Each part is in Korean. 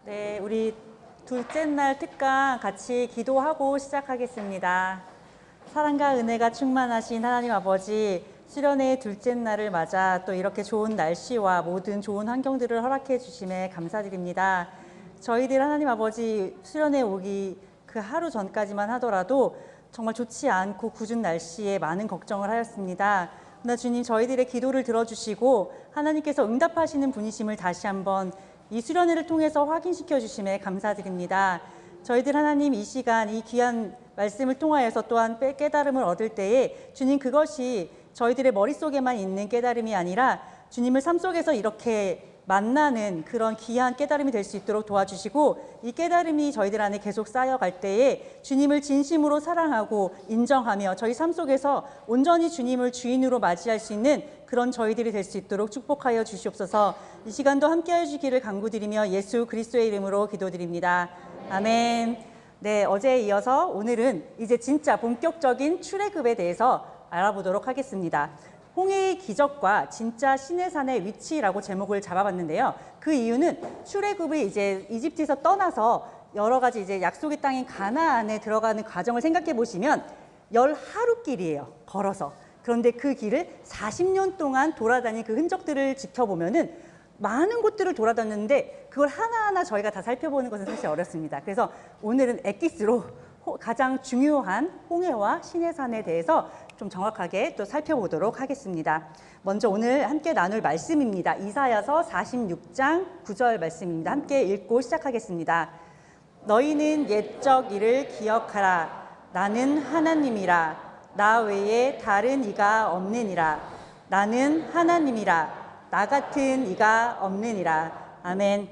네, 우리 둘째 날 특강 같이 기도하고 시작하겠습니다. 사랑과 은혜가 충만하신 하나님 아버지, 수련의 둘째 날을 맞아 또 이렇게 좋은 날씨와 모든 좋은 환경들을 허락해 주심에 감사드립니다. 저희들 하나님 아버지 수련회 오기 그 하루 전까지만 하더라도 정말 좋지 않고 궂은 날씨에 많은 걱정을 하였습니다. 그러나 주님, 저희들의 기도를 들어주시고 하나님께서 응답하시는 분이심을 다시 한번 이 수련회를 통해서 확인시켜 주심에 감사드립니다. 저희들 하나님, 이 시간 이 귀한 말씀을 통하여서 또한 깨달음을 얻을 때에 주님, 그것이 저희들의 머릿속에만 있는 깨달음이 아니라 주님을 삶 속에서 이렇게 만나는 그런 귀한 깨달음이 될 수 있도록 도와주시고, 이 깨달음이 저희들 안에 계속 쌓여갈 때에 주님을 진심으로 사랑하고 인정하며 저희 삶 속에서 온전히 주님을 주인으로 맞이할 수 있는 그런 저희들이 될 수 있도록 축복하여 주시옵소서. 이 시간도 함께하여 주시기를 간구드리며 예수 그리스도의 이름으로 기도드립니다. 아멘. 네, 어제에 이어서 오늘은 이제 진짜 본격적인 출애굽에 대해서 알아보도록 하겠습니다. 홍해의 기적과 진짜 시내산의 위치라고 제목을 잡아봤는데요. 그 이유는 출애굽이 이제 이집트에서 떠나서 여러 가지 이제 약속의 땅인 가나안에 들어가는 과정을 생각해 보시면 10하루길이에요, 걸어서. 그런데 그 길을 40년 동안 돌아다닌 그 흔적들을 지켜보면은 많은 곳들을 돌아다녔는데 그걸 하나하나 저희가 다 살펴보는 것은 사실 어렵습니다. 그래서 오늘은 엑기스로 가장 중요한 홍해와 시내산에 대해서 좀 정확하게 또 살펴보도록 하겠습니다. 먼저 오늘 함께 나눌 말씀입니다. 이사야서 46장 9절 말씀입니다. 함께 읽고 시작하겠습니다. 너희는 옛적 일을 기억하라. 나는 하나님이라. 나 외에 다른 이가 없느니라. 나는 하나님이라. 나 같은 이가 없느니라. 아멘.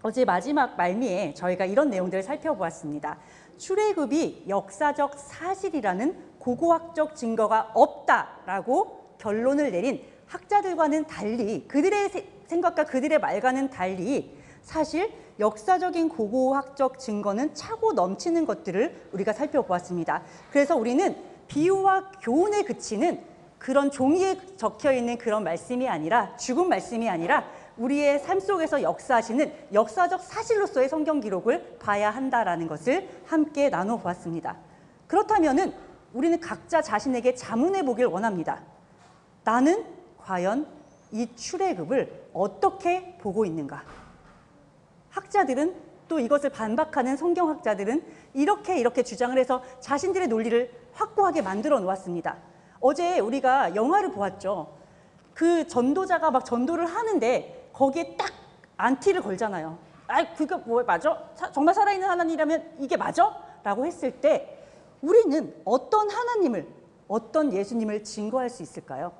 어제 마지막 말미에 저희가 이런 내용들을 살펴보았습니다. 출애굽이 역사적 사실이라는 고고학적 증거가 없다라고 결론을 내린 학자들과는 달리, 그들의 생각과 그들의 말과는 달리 사실 역사적인 고고학적 증거는 차고 넘치는 것들을 우리가 살펴보았습니다. 그래서 우리는 비유와 교훈에 그치는 그런 종이에 적혀있는 그런 말씀이 아니라, 죽은 말씀이 아니라 우리의 삶 속에서 역사하시는 역사적 사실로서의 성경 기록을 봐야 한다라는 것을 함께 나눠보았습니다. 그렇다면은 우리는 각자 자신에게 자문해 보길 원합니다. 나는 과연 이 출애굽을 어떻게 보고 있는가? 학자들은, 또 이것을 반박하는 성경학자들은 이렇게 주장을 해서 자신들의 논리를 확고하게 만들어 놓았습니다. 어제 우리가 영화를 보았죠. 그 전도자가 막 전도를 하는데 거기에 딱 안티를 걸잖아요. 아, 그거 뭐 맞아? 정말 살아있는 하나님이라면 이게 맞아? 라고 했을 때 우리는 어떤 하나님을, 어떤 예수님을 증거할 수 있을까요?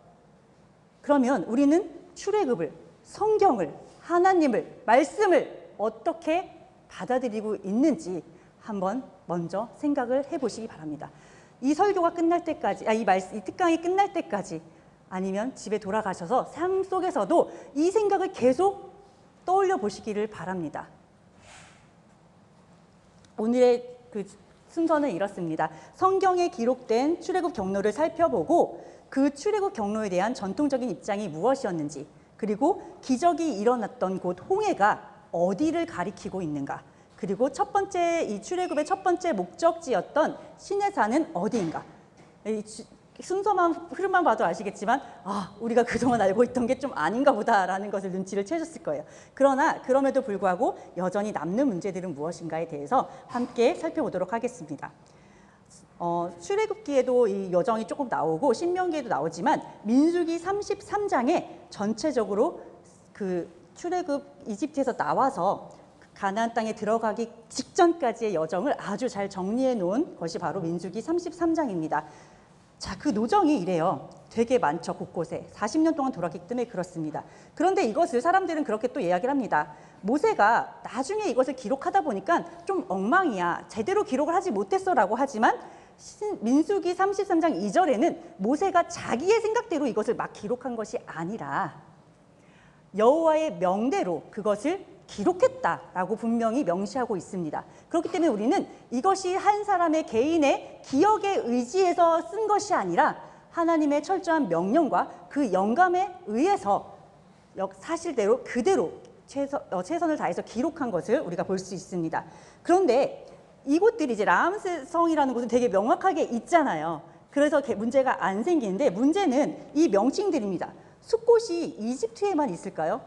그러면 우리는 출애굽을, 성경을, 하나님을, 말씀을 어떻게 받아들이고 있는지 한번 먼저 생각을 해보시기 바랍니다. 이 설교가 끝날 때까지, 이 특강이 끝날 때까지, 아니면 집에 돌아가셔서 삶 속에서도 이 생각을 계속 떠올려 보시기를 바랍니다. 오늘의 그 순서는 이렇습니다. 성경에 기록된 출애굽 경로를 살펴보고 그 출애굽 경로에 대한 전통적인 입장이 무엇이었는지, 그리고 기적이 일어났던 곳 홍해가 어디를 가리키고 있는가, 그리고 첫 번째 이 출애굽의 첫 번째 목적지였던 시내산은 어디인가. 순서만, 흐름만 봐도 아시겠지만 우리가 그동안 알고 있던 게 좀 아닌가 보다라는 것을 눈치를 채셨을 거예요. 그러나 그럼에도 불구하고 여전히 남는 문제들은 무엇인가에 대해서 함께 살펴보도록 하겠습니다. 출애굽기에도 이 여정이 조금 나오고 신명기에도 나오지만 민수기 33장에 전체적으로 그 출애굽 이집트에서 나와서 가나안 땅에 들어가기 직전까지의 여정을 아주 잘 정리해 놓은 것이 바로 민수기 33장입니다. 자, 그 노정이 이래요. 되게 많죠, 곳곳에. 40년 동안 돌았기 때문에 그렇습니다. 그런데 이것을 사람들은 그렇게 또 이야기를 합니다. 모세가 나중에 이것을 기록하다 보니까 좀 엉망이야, 제대로 기록을 하지 못했어 라고 하지만 민수기 33장 2절에는 모세가 자기의 생각대로 이것을 막 기록한 것이 아니라 여호와의 명대로 그것을 기록했다라고 분명히 명시하고 있습니다. 그렇기 때문에 우리는 이것이 한 사람의 개인의 기억에 의지해서 쓴 것이 아니라 하나님의 철저한 명령과 그 영감에 의해서 사실대로 그대로 최선을 다해서 기록한 것을 우리가 볼 수 있습니다. 그런데 이곳들이 이제 라암세성이라는 곳은 되게 명확하게 있잖아요. 그래서 문제가 안 생기는데 문제는 이 명칭들입니다. 숫곳이 이집트에만 있을까요?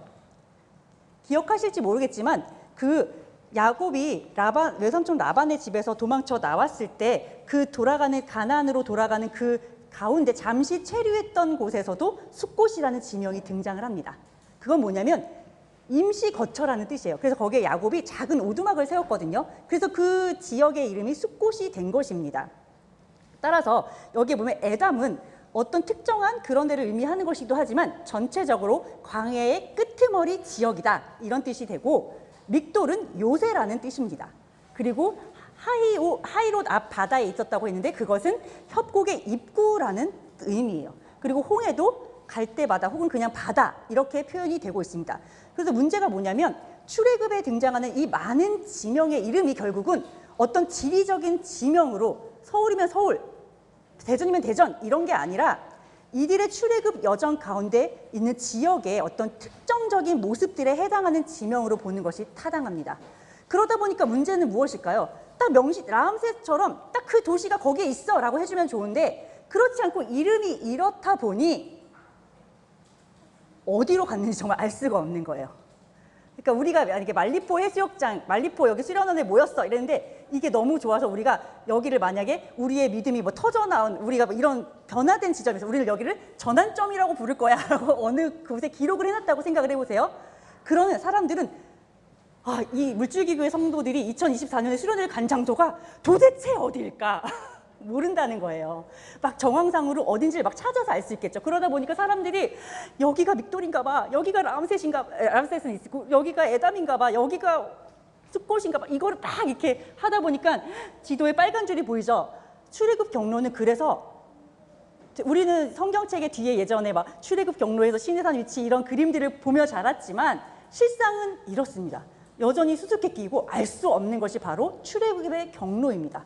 기억하실지 모르겠지만 그 야곱이 외삼촌 라반의 집에서 도망쳐 나왔을 때 그 가나안으로 돌아가는 그 가운데 잠시 체류했던 곳에서도 숫곳이라는 지명이 등장을 합니다. 그건 뭐냐면 임시 거처라는 뜻이에요. 그래서 거기에 야곱이 작은 오두막을 세웠거든요. 그래서 그 지역의 이름이 숫곳이 된 것입니다. 따라서 여기에 보면 에담은 어떤 특정한 그런 데를 의미하는 것이기도 하지만 전체적으로 광야의 끄트머리 지역이다 이런 뜻이 되고, 믹돌은 요새라는 뜻입니다. 그리고 하이롯 앞 바다에 있었다고 했는데 그것은 협곡의 입구라는 의미예요. 그리고 홍해도 갈대바다 혹은 그냥 바다 이렇게 표현이 되고 있습니다. 그래서 문제가 뭐냐면 출애굽에 등장하는 이 많은 지명의 이름이 결국은 어떤 지리적인 지명으로 서울이면 서울, 대전이면 대전 이런 게 아니라 이들의 출애굽 여정 가운데 있는 지역의 어떤 특정적인 모습들에 해당하는 지명으로 보는 것이 타당합니다. 그러다 보니까 문제는 무엇일까요? 딱 라암세처럼 딱 그 도시가 거기에 있어 라고 해주면 좋은데 그렇지 않고 이름이 이렇다 보니 어디로 갔는지 정말 알 수가 없는 거예요. 그러니까 우리가 만약에 말리포 해수욕장, 말리포 여기 수련원에 모였어 이랬는데 이게 너무 좋아서 우리가 여기를 만약에 우리의 믿음이 뭐 터져나온 우리가 뭐 이런 변화된 지점에서 우리를 여기를 전환점이라고 부를 거야 라고 어느 곳에 기록을 해놨다고 생각을 해보세요. 그러면 사람들은 이 물줄기교회 성도들이 2024년에 수련회를 간 장소가 도대체 어디일까? 모른다는 거예요. 막 정황상으로 어딘지를 막 찾아서 알 수 있겠죠. 그러다 보니까 사람들이 여기가 믹돌인가 봐, 여기가 라암셋은 있고, 여기가 에담인가 봐, 여기가 숫곳인가 봐, 이거를 막 이렇게 하다 보니까 지도에 빨간 줄이 보이죠. 출애굽 경로는 그래서 우리는 성경책의 뒤에 예전에 막 출애굽 경로에서 시내산 위치 이런 그림들을 보며 자랐지만 실상은 이렇습니다. 여전히 수수께끼 끼고 알 수 없는 것이 바로 출애굽의 경로입니다.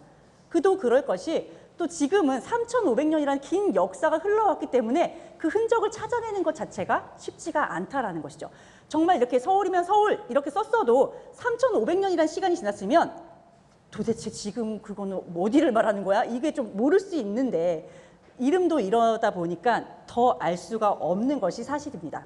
그도 그럴 것이 또 지금은 3,500년이라는 긴 역사가 흘러왔기 때문에 그 흔적을 찾아내는 것 자체가 쉽지가 않다라는 것이죠. 정말 이렇게 서울이면 서울 이렇게 썼어도 3,500년이라는 시간이 지났으면 도대체 지금 그거는 어디를 말하는 거야? 이게 좀 모를 수 있는데 이름도 이러다 보니까 더 알 수가 없는 것이 사실입니다.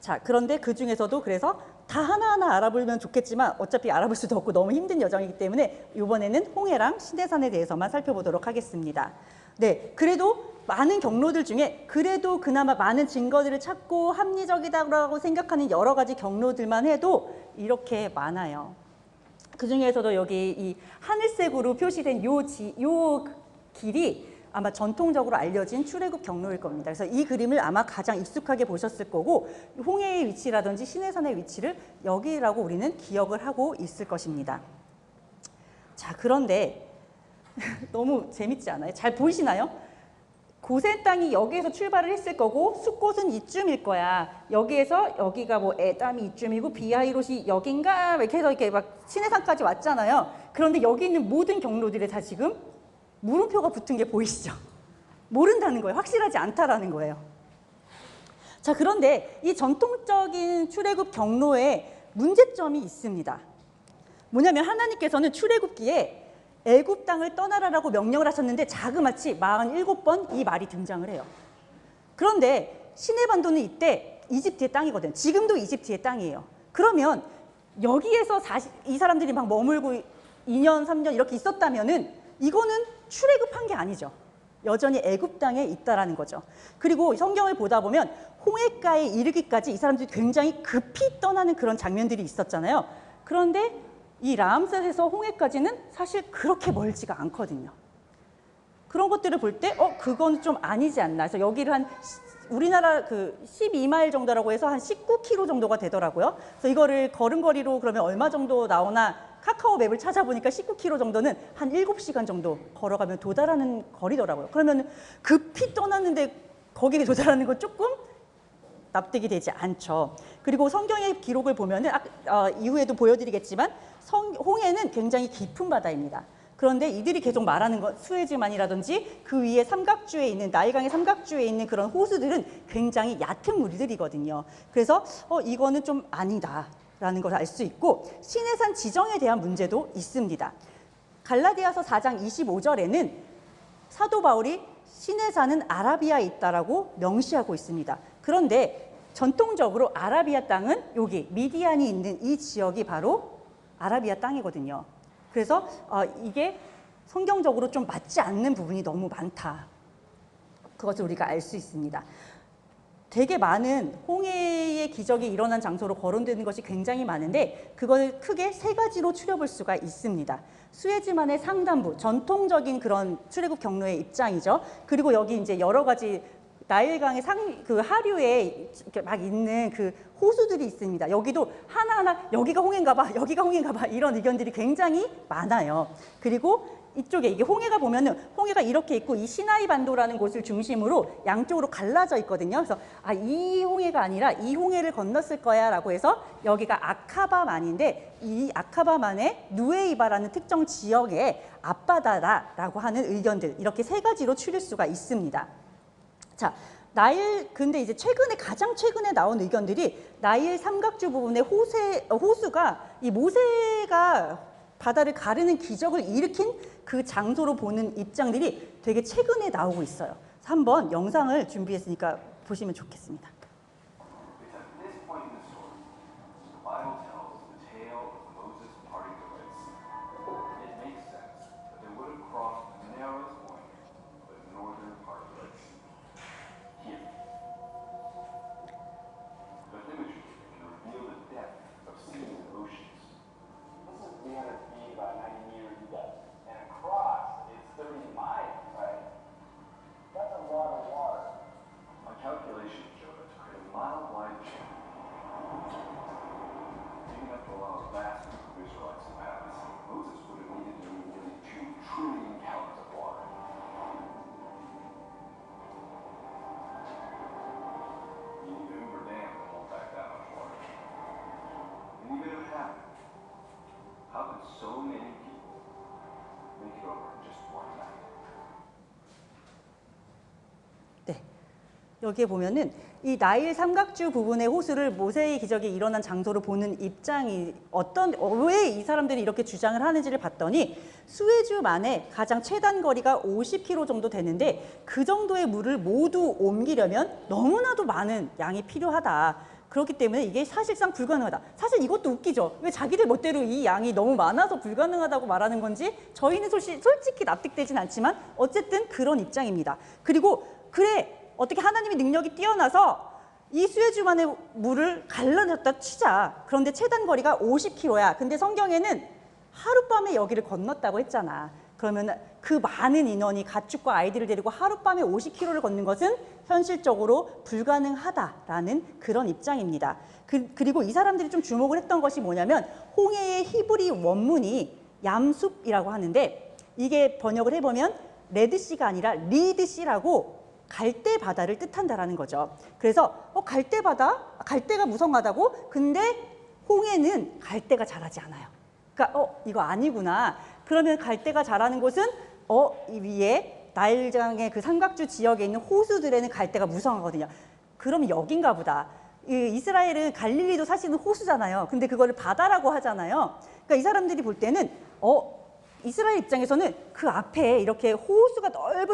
자, 그런데 그 중에서도 그래서 다 하나하나 알아보면 좋겠지만 어차피 알아볼 수도 없고 너무 힘든 여정이기 때문에 이번에는 홍해랑 신해산에 대해서만 살펴보도록 하겠습니다. 네, 그래도 많은 경로들 중에 그래도 그나마 많은 증거들을 찾고 합리적이다고 생각하는 여러 가지 경로들만 해도 이렇게 많아요. 그 중에서도 여기 이 하늘색으로 표시된 요 길이 아마 전통적으로 알려진 출애굽 경로일 겁니다. 그래서 이 그림을 아마 가장 익숙하게 보셨을 거고 홍해의 위치라든지 신해산의 위치를 여기라고 우리는 기억을 하고 있을 것입니다. 자, 그런데 너무 재밌지 않아요? 잘 보이시나요? 고센 땅이 여기에서 출발을 했을 거고 숫곳은 이쯤일 거야. 여기에서 여기가 뭐 에담이 이쯤이고 비하이롯이 여긴가 이렇게 해서 이렇게 막 신해산까지 왔잖아요. 그런데 여기 있는 모든 경로들에 다 지금 물음표가 붙은 게 보이시죠? 모른다는 거예요. 확실하지 않다라는 거예요. 자, 그런데 이 전통적인 출애굽 경로에 문제점이 있습니다. 뭐냐면 하나님께서는 출애굽기에 애굽 땅을 떠나라라고 명령을 하셨는데 자그마치 47번 이 말이 등장을 해요. 그런데 시내반도는 이때 이집트의 땅이거든요. 지금도 이집트의 땅이에요. 그러면 여기에서 이 사람들이 막 머물고 2년, 3년 이렇게 있었다면은 이거는 출애굽한 게 아니죠. 여전히 애굽 땅에 있다라는 거죠. 그리고 성경을 보다 보면 홍해가에 이르기까지 이 사람들이 굉장히 급히 떠나는 그런 장면들이 있었잖아요. 그런데 이 라암셋에서 홍해까지는 사실 그렇게 멀지가 않거든요. 그런 것들을 볼 때 그건 좀 아니지 않나. 그래서 여기를 한 우리나라 그 12마일 정도라고 해서 한 19km 정도가 되더라고요. 그래서 이거를 걸음거리로 그러면 얼마 정도 나오나 카카오 맵을 찾아보니까 19km 정도는 한 7시간 정도 걸어가면 도달하는 거리더라고요. 그러면 급히 떠났는데 거기에 도달하는 건 조금 납득이 되지 않죠. 그리고 성경의 기록을 보면은 이후에도 보여드리겠지만 홍해는 굉장히 깊은 바다입니다. 그런데 이들이 계속 말하는 것, 수에즈만이라든지 그 위에 삼각주에 있는, 나일강의 삼각주에 있는 그런 호수들은 굉장히 얕은 물들이거든요. 그래서 이거는 좀 아니다라는 걸 알 수 있고, 시내산 지정에 대한 문제도 있습니다. 갈라디아서 4장 25절에는 사도 바울이 시내산은 아라비아에 있다라고 명시하고 있습니다. 그런데 전통적으로 아라비아 땅은 여기 미디안이 있는 이 지역이 바로 아라비아 땅이거든요. 그래서 이게 성경적으로 좀 맞지 않는 부분이 너무 많다. 그것을 우리가 알 수 있습니다. 되게 많은 홍해의 기적이 일어난 장소로 거론되는 것이 굉장히 많은데 그걸 크게 세 가지로 추려볼 수가 있습니다. 수에즈만의 상단부, 전통적인 그런 출애굽 경로의 입장이죠. 그리고 여기 이제 여러 가지 나일강의 그 하류에 이렇게 막 있는 그 호수들이 있습니다. 여기도 하나하나 여기가 홍해인가 봐, 여기가 홍해인가 봐 이런 의견들이 굉장히 많아요. 그리고 이쪽에 이게 홍해가 보면은 홍해가 이렇게 있고 이 시나이 반도라는 곳을 중심으로 양쪽으로 갈라져 있거든요. 그래서 이 홍해가 아니라 이 홍해를 건넜을 거야라고 해서 여기가 아카바만인데 이 아카바만의 누에이바라는 특정 지역의 앞바다라고 하는 의견들 이렇게 세 가지로 추릴 수가 있습니다. 자, 근데 이제 가장 최근에 나온 의견들이 나일 삼각주 부분의 호수가 이 모세가 바다를 가르는 기적을 일으킨 그 장소로 보는 입장들이 되게 최근에 나오고 있어요. 한번 영상을 준비했으니까 보시면 좋겠습니다. 여기에 보면은 이 나일 삼각주 부분의 호수를 모세의 기적이 일어난 장소로 보는 입장이 왜 이 사람들이 이렇게 주장을 하는지를 봤더니 수에즈만의 가장 최단 거리가 50km 정도 되는데 그 정도의 물을 모두 옮기려면 너무나도 많은 양이 필요하다. 그렇기 때문에 이게 사실상 불가능하다. 사실 이것도 웃기죠. 왜 자기들 멋대로 이 양이 너무 많아서 불가능하다고 말하는 건지 저희는 솔직히 납득되진 않지만 어쨌든 그런 입장입니다. 그리고 그래 어떻게 하나님의 능력이 뛰어나서 이 수에즈만의 물을 갈라졌다 치자. 그런데 최단 거리가 50km야. 근데 성경에는 하룻밤에 여기를 건넜다고 했잖아. 그러면 그 많은 인원이 가축과 아이들을 데리고 하룻밤에 50km를 걷는 것은 현실적으로 불가능하다라는 그런 입장입니다. 그리고 이 사람들이 좀 주목을 했던 것이 뭐냐면 홍해의 히브리 원문이 얌숲이라고 하는데 이게 번역을 해보면 레드시가 아니라 리드시라고 갈대 바다를 뜻한다라는 거죠. 그래서 갈대 바다? 갈대가 무성하다고? 근데 홍해는 갈대가 자라지 않아요. 그러니까 이거 아니구나. 그러면 갈대가 자라는 곳은 이 위에 나일강의 그 삼각주 지역에 있는 호수들에는 갈대가 무성하거든요. 그럼 여긴가 보다. 이스라엘은 갈릴리도 사실은 호수잖아요. 근데 그거를 바다라고 하잖아요. 그러니까 이 사람들이 볼 때는 이스라엘 입장에서는 그 앞에 이렇게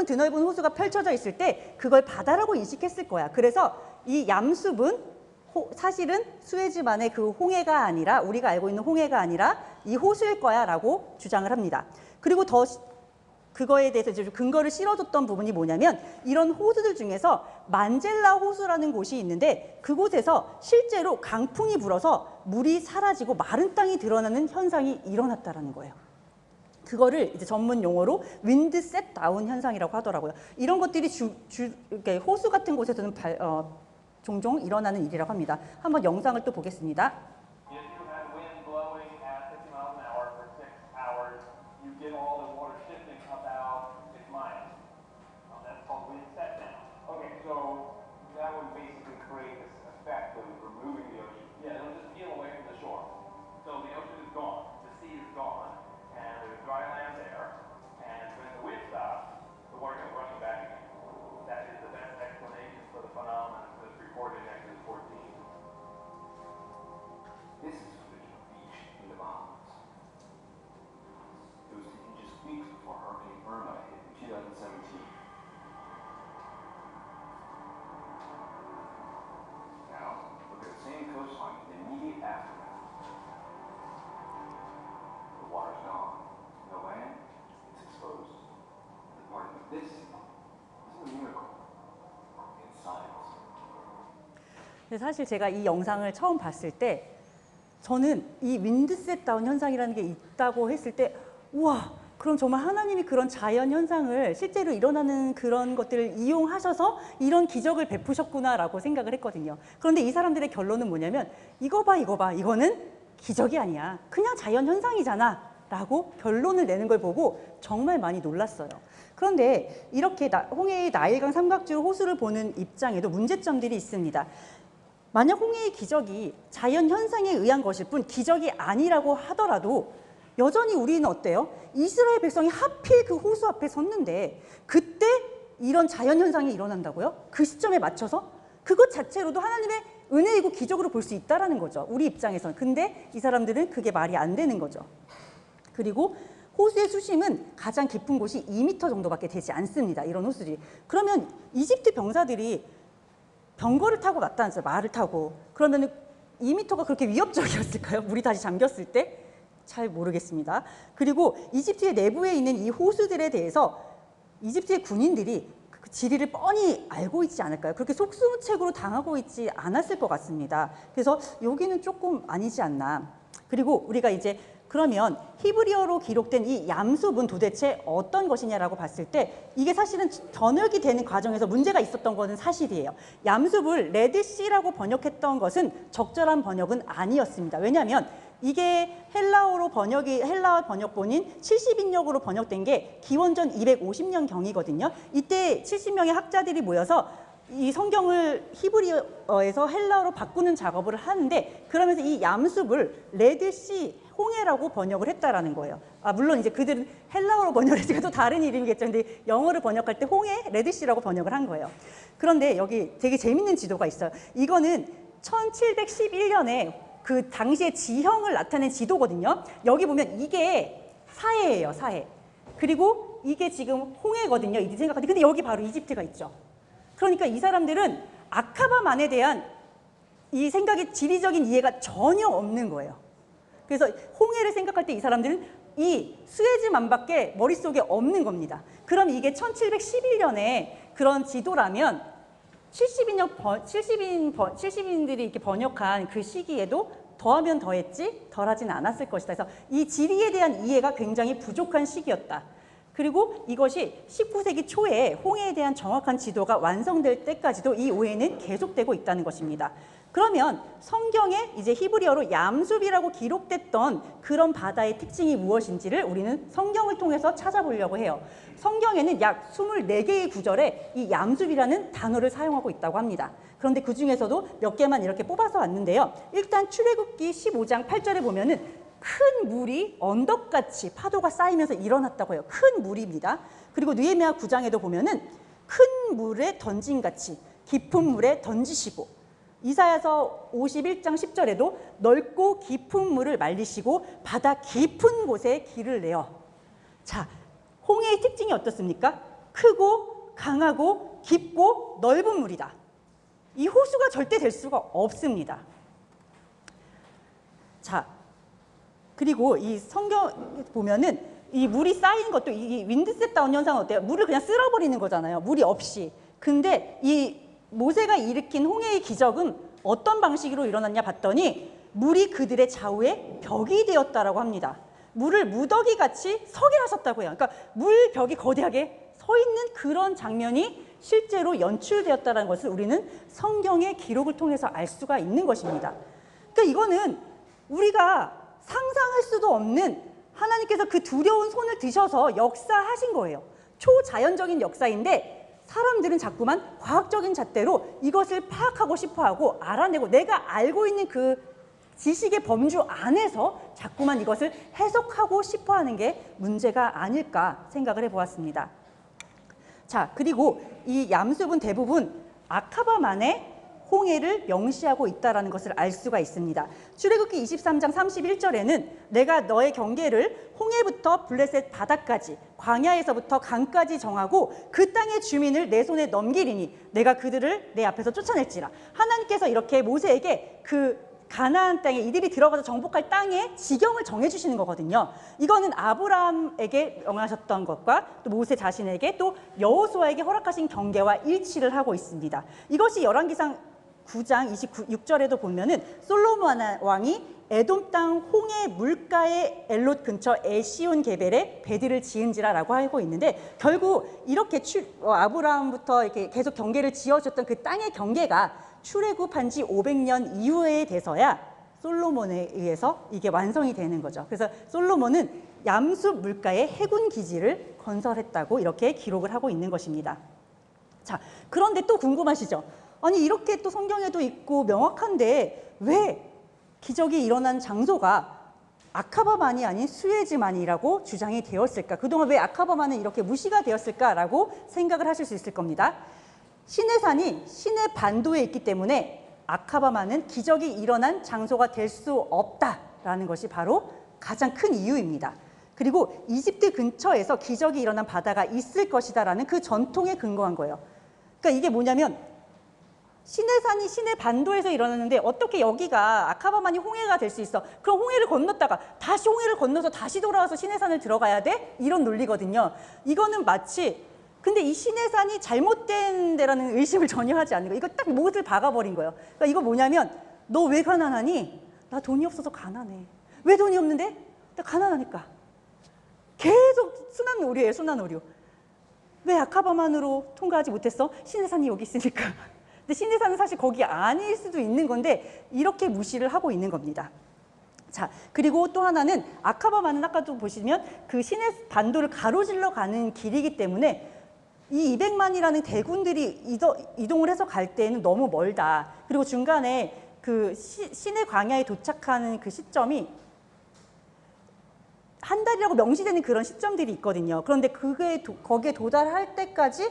드넓은 호수가 펼쳐져 있을 때 그걸 바다라고 인식했을 거야. 그래서 이 얌숲은 사실은 수에즈만의 그 홍해가 아니라 우리가 알고 있는 홍해가 아니라 이 호수일 거야 라고 주장을 합니다. 그리고 그거에 대해서 이제 근거를 실어줬던 부분이 뭐냐면 이런 호수들 중에서 만젤라 호수라는 곳이 있는데 그곳에서 실제로 강풍이 불어서 물이 사라지고 마른 땅이 드러나는 현상이 일어났다는 거예요. 그거를 이제 전문 용어로 윈드 셋 다운 현상이라고 하더라고요. 이런 것들이 이렇게 호수 같은 곳에서는 종종 일어나는 일이라고 합니다. 한번 영상을 또 보겠습니다. dry land there, 근데 사실 제가 이 영상을 처음 봤을 때 저는 이 윈드셋 다운 현상이라는 게 있다고 했을 때 우와, 그럼 정말 하나님이 그런 자연 현상을 실제로 일어나는 그런 것들을 이용하셔서 이런 기적을 베푸셨구나라고 생각을 했거든요. 그런데 이 사람들의 결론은 뭐냐면 이거 봐, 이거는 기적이 아니야. 그냥 자연 현상이잖아 라고 결론을 내는 걸 보고 정말 많이 놀랐어요. 그런데 이렇게 홍해의 나일강 삼각주 호수를 보는 입장에도 문제점들이 있습니다. 만약 홍해의 기적이 자연 현상에 의한 것일 뿐 기적이 아니라고 하더라도 여전히 우리는 어때요? 이스라엘 백성이 하필 그 호수 앞에 섰는데 그때 이런 자연 현상이 일어난다고요? 그 시점에 맞춰서? 그것 자체로도 하나님의 은혜이고 기적으로 볼 수 있다는 거죠. 우리 입장에서는. 근데 이 사람들은 그게 말이 안 되는 거죠. 그리고 호수의 수심은 가장 깊은 곳이 2m 정도밖에 되지 않습니다. 이런 호수들이. 그러면 이집트 병사들이 병거를 타고 나타났어요. 말을 타고. 그러면 2m가 그렇게 위협적이었을까요? 물이 다시 잠겼을 때? 잘 모르겠습니다. 그리고 이집트의 내부에 있는 이 호수들에 대해서 이집트의 군인들이 그 지리를 뻔히 알고 있지 않을까요? 그렇게 속수무책으로 당하고 있지 않았을 것 같습니다. 그래서 여기는 조금 아니지 않나. 그리고 우리가 이제 그러면 히브리어로 기록된 이 얌숲은 도대체 어떤 것이냐라고 봤을 때 이게 사실은 번역이 되는 과정에서 문제가 있었던 것은 사실이에요. 얌숲을 레드시라고 번역했던 것은 적절한 번역은 아니었습니다. 왜냐하면 이게 헬라어 번역본인 70인역으로 번역된 게 기원전 250년경이거든요. 이때 70명의 학자들이 모여서 이 성경을 히브리어에서 헬라어로 바꾸는 작업을 하는데 그러면서 이 얌숲을 레드시 홍해라고 번역을 했다라는 거예요. 물론 이제 그들은 헬라어로 번역을 했으니까 또 다른 이름이겠죠. 근데 영어를 번역할 때 홍해, 레드시라고 번역을 한 거예요. 그런데 여기 되게 재밌는 지도가 있어요. 이거는 1711년에 그 당시의 지형을 나타낸 지도거든요. 여기 보면 이게 사해예요, 사해. 그리고 이게 지금 홍해거든요. 이제 생각하는데 근데 여기 바로 이집트가 있죠. 그러니까 이 사람들은 아카바만에 대한 이 생각의 지리적인 이해가 전혀 없는 거예요. 그래서 홍해를 생각할 때 이 사람들은 이 수에즈만밖에 머릿속에 없는 겁니다. 그럼 이게 1711년에 그런 지도라면 70인들이 이렇게 번역한 그 시기에도 더하면 더했지 덜하진 않았을 것이다. 그래서 이 지리에 대한 이해가 굉장히 부족한 시기였다. 그리고 이것이 19세기 초에 홍해에 대한 정확한 지도가 완성될 때까지도 이 오해는 계속되고 있다는 것입니다. 그러면 성경에 이제 히브리어로 얌숲이라고 기록됐던 그런 바다의 특징이 무엇인지를 우리는 성경을 통해서 찾아보려고 해요. 성경에는 약 24개의 구절에 이 얌숲이라는 단어를 사용하고 있다고 합니다. 그런데 그 중에서도 몇 개만 이렇게 뽑아서 왔는데요. 일단 출애굽기 15장 8절에 보면은 큰 물이 언덕같이 파도가 쌓이면서 일어났다고 해요. 큰 물입니다. 그리고 느헤미야 9장에도 보면은 큰 물에 던진같이 깊은 물에 던지시고 이사야서 51장 10절에도 넓고 깊은 물을 말리시고 바다 깊은 곳에 길을 내어. 자, 홍해의 특징이 어떻습니까? 크고 강하고 깊고 넓은 물이다. 이 호수가 절대 될 수가 없습니다. 자, 그리고 이 성경 보면은 이 물이 쌓이는 것도 이 윈드셋 다운 현상은 어때요? 물을 그냥 쓸어버리는 거잖아요. 물이 없이. 근데 이 모세가 일으킨 홍해의 기적은 어떤 방식으로 일어났냐 봤더니 물이 그들의 좌우에 벽이 되었다라고 합니다. 물을 무더기같이 서게 하셨다고 해요. 그러니까 물벽이 거대하게 서 있는 그런 장면이 실제로 연출되었다는 것을 우리는 성경의 기록을 통해서 알 수가 있는 것입니다. 그러니까 이거는 우리가 상상할 수도 없는 하나님께서 그 두려운 손을 드셔서 역사하신 거예요. 초자연적인 역사인데 사람들은 자꾸만 과학적인 잣대로 이것을 파악하고 싶어하고 알아내고 내가 알고 있는 그 지식의 범주 안에서 자꾸만 이것을 해석하고 싶어하는 게 문제가 아닐까 생각을 해보았습니다. 자, 그리고 이 얌숲은 대부분 아카바만의 홍해를 명시하고 있다는 것을 알 수가 있습니다. 출애굽기 23장 31절에는 내가 너의 경계를 홍해부터 블레셋 바다까지 광야에서부터 강까지 정하고 그 땅의 주민을 내 손에 넘기리니 내가 그들을 내 앞에서 쫓아낼지라. 하나님께서 이렇게 모세에게 그 가나안 땅에 이들이 들어가서 정복할 땅의 지경을 정해주시는 거거든요. 이거는 아브라함에게 명하셨던 것과 또 모세 자신에게 또 여호수아에게 허락하신 경계와 일치를 하고 있습니다. 이것이 열왕기상 9장 26절에도 보면은 솔로몬 왕이 에돔 땅 홍해 물가의 엘롯 근처 에시온 게벨에 배들을 지은지라라고 하고 있는데, 결국 이렇게 아브라함부터 이렇게 계속 경계를 지어줬던 그 땅의 경계가 출애굽한 지 500년 이후에 돼서야 솔로몬에 의해서 이게 완성이 되는 거죠. 그래서 솔로몬은 얌숲 물가에 해군 기지를 건설했다고 이렇게 기록을 하고 있는 것입니다. 자, 그런데 또 궁금하시죠? 아니, 이렇게 또 성경에도 있고 명확한데 왜 기적이 일어난 장소가 아카바만이 아닌 수에즈만이라고 주장이 되었을까? 그동안 왜 아카바만은 이렇게 무시가 되었을까라고 생각을 하실 수 있을 겁니다. 시내산이 시내 반도에 있기 때문에 아카바만은 기적이 일어난 장소가 될 수 없다라는 것이 바로 가장 큰 이유입니다. 그리고 이집트 근처에서 기적이 일어난 바다가 있을 것이다라는 그 전통에 근거한 거예요. 그러니까 이게 뭐냐면, 시내산이 시내 반도에서 일어났는데 어떻게 여기가 아카바만이 홍해가 될 수 있어? 그럼 홍해를 건넜다가 다시 홍해를 건너서 다시 돌아와서 시내산을 들어가야 돼? 이런 논리거든요. 이거는 마치, 근데 이 시내산이 잘못된 데라는 의심을 전혀 하지 않는 거예요. 이거 딱 못을 박아버린 거예요. 그러니까 이거 뭐냐면, 너 왜 가난하니? 나 돈이 없어서 가난해. 왜 돈이 없는데? 나 가난하니까. 계속 순환 오류예요, 순환 오류. 왜 아카바만으로 통과하지 못했어? 시내산이 여기 있으니까. 근데 시내산은 사실 거기 아닐 수도 있는 건데 이렇게 무시를 하고 있는 겁니다. 자, 그리고 또 하나는 아카바만은 아까도 보시면 그 시내 반도를 가로질러 가는 길이기 때문에 이 200만이라는 대군들이 이동을 해서 갈 때는 너무 멀다. 그리고 중간에 그 시내 광야에 도착하는 그 시점이 한 달이라고 명시되는 그런 시점들이 있거든요. 그런데 거기에 도달할 때까지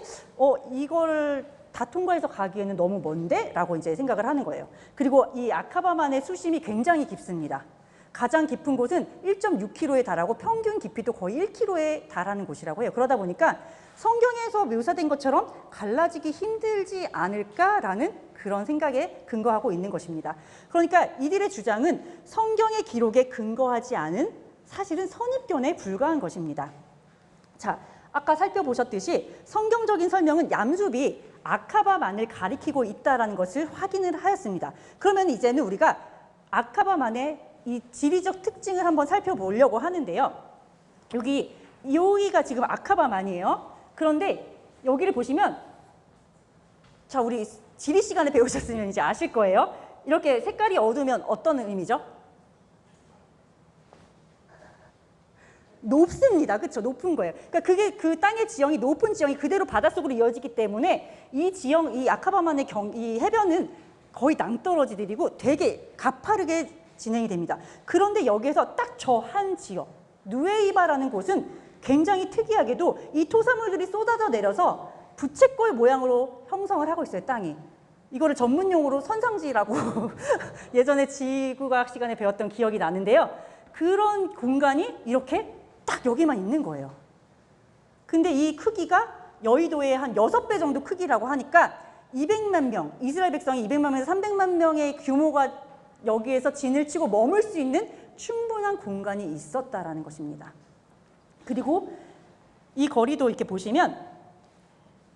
이걸 다 통과해서 가기에는 너무 먼데? 라고 이제 생각을 하는 거예요. 그리고 이 아카바만의 수심이 굉장히 깊습니다. 가장 깊은 곳은 1.6km에 달하고 평균 깊이도 거의 1km에 달하는 곳이라고 해요. 그러다 보니까 성경에서 묘사된 것처럼 갈라지기 힘들지 않을까라는 그런 생각에 근거하고 있는 것입니다. 그러니까 이들의 주장은 성경의 기록에 근거하지 않은 사실은 선입견에 불과한 것입니다. 자, 아까 살펴보셨듯이 성경적인 설명은 얌숲이 아카바만을 가리키고 있다는 것을 확인을 하였습니다. 그러면 이제는 우리가 아카바만의 이 지리적 특징을 한번 살펴보려고 하는데요. 여기가 지금 아카바만이에요. 그런데 여기를 보시면, 자, 우리 지리 시간에 배우셨으면 이제 아실 거예요. 이렇게 색깔이 어두우면 어떤 의미죠? 높습니다. 그렇죠? 높은 거예요. 그러니까 그게 그 땅의 지형이 높은 지형이 그대로 바닷속으로 이어지기 때문에 이 지형, 이 아카바만의 이 해변은 거의 낭떠러지들이고 되게 가파르게 진행이 됩니다. 그런데 여기에서 딱 저 한 지역, 누에이바라는 곳은 굉장히 특이하게도 이 토사물들이 쏟아져 내려서 부채꼴 모양으로 형성을 하고 있어요, 땅이. 이거를 전문 용어로 선상지라고 예전에 지구과학 시간에 배웠던 기억이 나는데요. 그런 공간이 이렇게 딱 여기만 있는 거예요. 근데 이 크기가 여의도의 한 6배 정도 크기라고 하니까 200만 명, 이스라엘 백성이 200만 명에서 300만 명의 규모가 여기에서 진을 치고 머물 수 있는 충분한 공간이 있었다라는 것입니다. 그리고 이 거리도 이렇게 보시면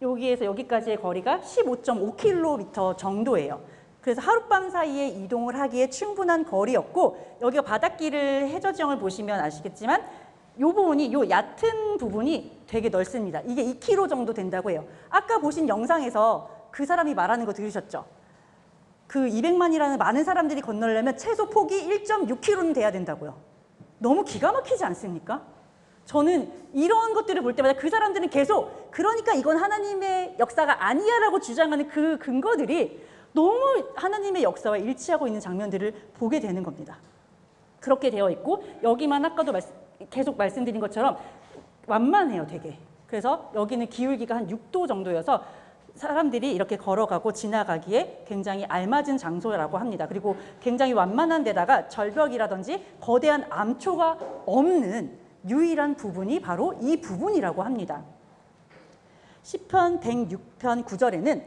여기에서 여기까지의 거리가 15.5km 정도예요. 그래서 하룻밤 사이에 이동을 하기에 충분한 거리였고, 여기가 바닷길을 해저 지형을 보시면 아시겠지만 이 부분이, 이 얕은 부분이 되게 넓습니다. 이게 2km 정도 된다고 해요. 아까 보신 영상에서 그 사람이 말하는 거 들으셨죠? 그 200만이라는 많은 사람들이 건너려면 최소 폭이 1.6km는 돼야 된다고요. 너무 기가 막히지 않습니까? 저는 이런 것들을 볼 때마다 그 사람들은 계속, 그러니까 이건 하나님의 역사가 아니야 라고 주장하는 그 근거들이 너무 하나님의 역사와 일치하고 있는 장면들을 보게 되는 겁니다. 그렇게 되어 있고, 여기만 아까도 계속 말씀드린 것처럼 완만해요, 되게. 그래서 여기는 기울기가 한 6도 정도여서 사람들이 이렇게 걸어가고 지나가기에 굉장히 알맞은 장소라고 합니다. 그리고 굉장히 완만한 데다가 절벽이라든지 거대한 암초가 없는 유일한 부분이 바로 이 부분이라고 합니다. 시편 106편 9절에는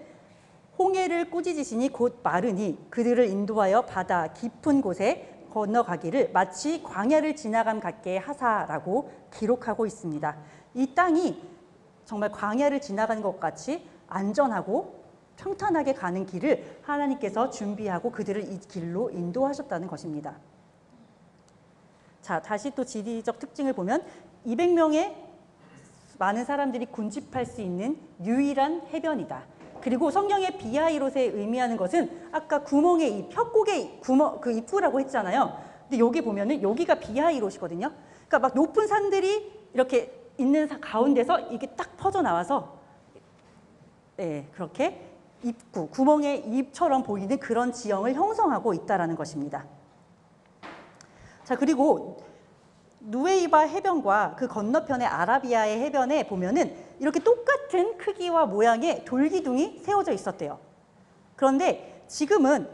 홍해를 꾸짖으시니 곧 마르니 그들을 인도하여 바다 깊은 곳에 건너가기를 마치 광야를 지나감 같게 하사라고 기록하고 있습니다. 이 땅이 정말 광야를 지나가는 것 같이 안전하고 평탄하게 가는 길을 하나님께서 준비하고 그들을 이 길로 인도하셨다는 것입니다. 자, 다시 또 지리적 특징을 보면 200명의 많은 사람들이 군집할 수 있는 유일한 해변이다. 그리고 성경의 비하이롯에 의미하는 것은 아까 구멍의 이 펴곡의 구멍, 그 입구라고 했잖아요. 근데 여기 보면은 여기가 비하이롯이거든요. 그러니까 막 높은 산들이 이렇게 있는 가운데서 이게 딱 퍼져 나와서 네, 그렇게 입구, 구멍의 입처럼 보이는 그런 지형을 형성하고 있다라는 것입니다. 자, 그리고 누웨이바 해변과 그 건너편의 아라비아의 해변에 보면은 이렇게 똑같은 크기와 모양의 돌기둥이 세워져 있었대요. 그런데 지금은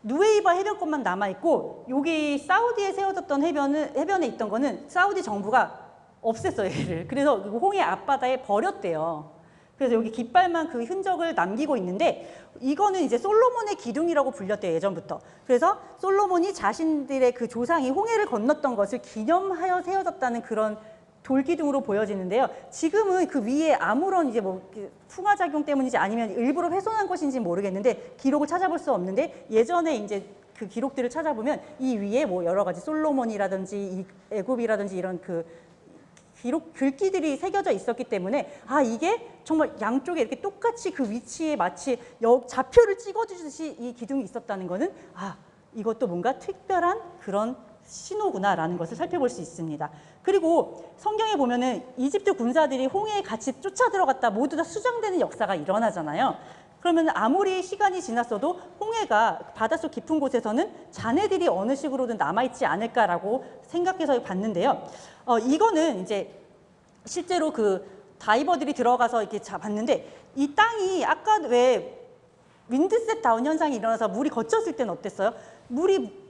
누웨이바 해변권만 남아있고 여기 사우디에 세워졌던 해변에 있던 거는 사우디 정부가 없앴어요, 얘를. 그래서 홍해 앞바다에 버렸대요. 그래서 여기 깃발만 그 흔적을 남기고 있는데 이거는 이제 솔로몬의 기둥이라고 불렸대요, 예전부터. 그래서 솔로몬이 자신들의 그 조상이 홍해를 건넜던 것을 기념하여 세워졌다는 그런 돌기둥으로 보여지는데요. 지금은 그 위에 아무런 이제 뭐 풍화작용 때문인지 아니면 일부러 훼손한 것인지 모르겠는데 기록을 찾아볼 수 없는데 예전에 이제 그 기록들을 찾아보면 이 위에 뭐 여러 가지 솔로몬이라든지 애굽이라든지 이런 그 글귀들이 새겨져 있었기 때문에 아, 이게 정말 양쪽에 이렇게 똑같이 그 위치에 마치 좌표를 찍어주듯이 이 기둥이 있었다는 거는 아, 이것도 뭔가 특별한 그런 신호구나라는 것을 살펴볼 수 있습니다. 그리고 성경에 보면은 이집트 군사들이 홍해에 같이 쫓아 들어갔다 모두 다 수장되는 역사가 일어나잖아요. 그러면 아무리 시간이 지났어도 홍해가 바닷속 깊은 곳에서는 자네들이 어느 식으로든 남아있지 않을까라고 생각해서 봤는데요. 이거는 이제 실제로 그 다이버들이 들어가서 이렇게 봤는데 이 땅이 아까 왜 윈드셋 다운 현상이 일어나서 물이 걷혔을 때는 어땠어요? 물이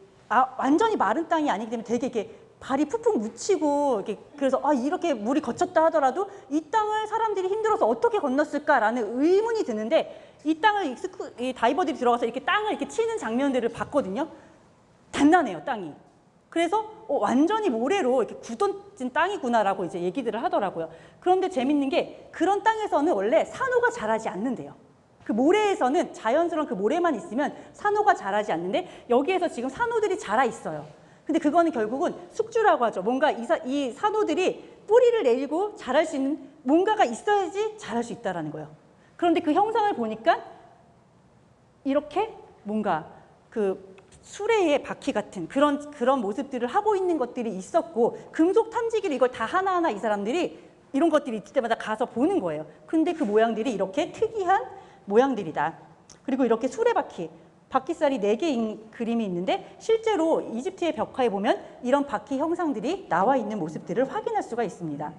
완전히 마른 땅이 아니기 때문에 되게 이렇게 발이 푹푹 묻히고 이렇게 그래서 이렇게 물이 걷혔다 하더라도 이 땅을 사람들이 힘들어서 어떻게 건넜을까라는 의문이 드는데 이 땅을 이 다이버들이 들어가서 이렇게 땅을 이렇게 치는 장면들을 봤거든요. 단단해요, 땅이. 그래서 완전히 모래로 이렇게 굳어진 땅이구나라고 이제 얘기들을 하더라고요. 그런데 재밌는 게 그런 땅에서는 원래 산호가 자라지 않는데요. 그 모래에서는 자연스러운 그 모래만 있으면 산호가 자라지 않는데 여기에서 지금 산호들이 자라 있어요. 근데 그거는 결국은 숙주라고 하죠. 뭔가 이 산호들이 뿌리를 내리고 자랄 수 있는 뭔가가 있어야지 자랄 수 있다는 거예요. 그런데 그 형상을 보니까 이렇게 뭔가 그 수레의 바퀴 같은 그런 모습들을 하고 있는 것들이 있었고 금속 탐지기를 이걸 다 하나하나 이 사람들이 이런 것들이 있을 때마다 가서 보는 거예요. 근데 그 모양들이 이렇게 특이한 모양들이다. 그리고 이렇게 수레바퀴, 바퀴살이 4개인 그림이 있는데 실제로 이집트의 벽화에 보면 이런 바퀴 형상들이 나와 있는 모습들을 확인할 수가 있습니다.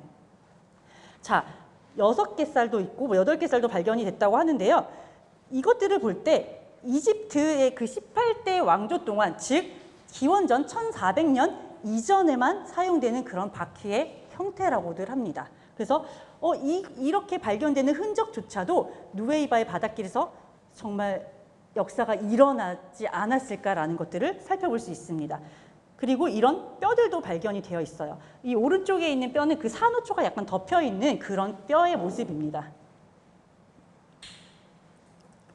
자, 6개 쌀도 있고 8개 쌀도 발견이 됐다고 하는데요. 이것들을 볼 때 이집트의 그 18대 왕조 동안 즉 기원전 1400년 이전에만 사용되는 그런 바퀴의 형태라고들 합니다. 그래서 이렇게 발견되는 흔적조차도 누웨이바의 바닷길에서 정말 역사가 일어나지 않았을까라는 것들을 살펴볼 수 있습니다. 그리고 이런 뼈들도 발견이 되어 있어요. 이 오른쪽에 있는 뼈는 그 산호초가 약간 덮여있는 그런 뼈의 모습입니다.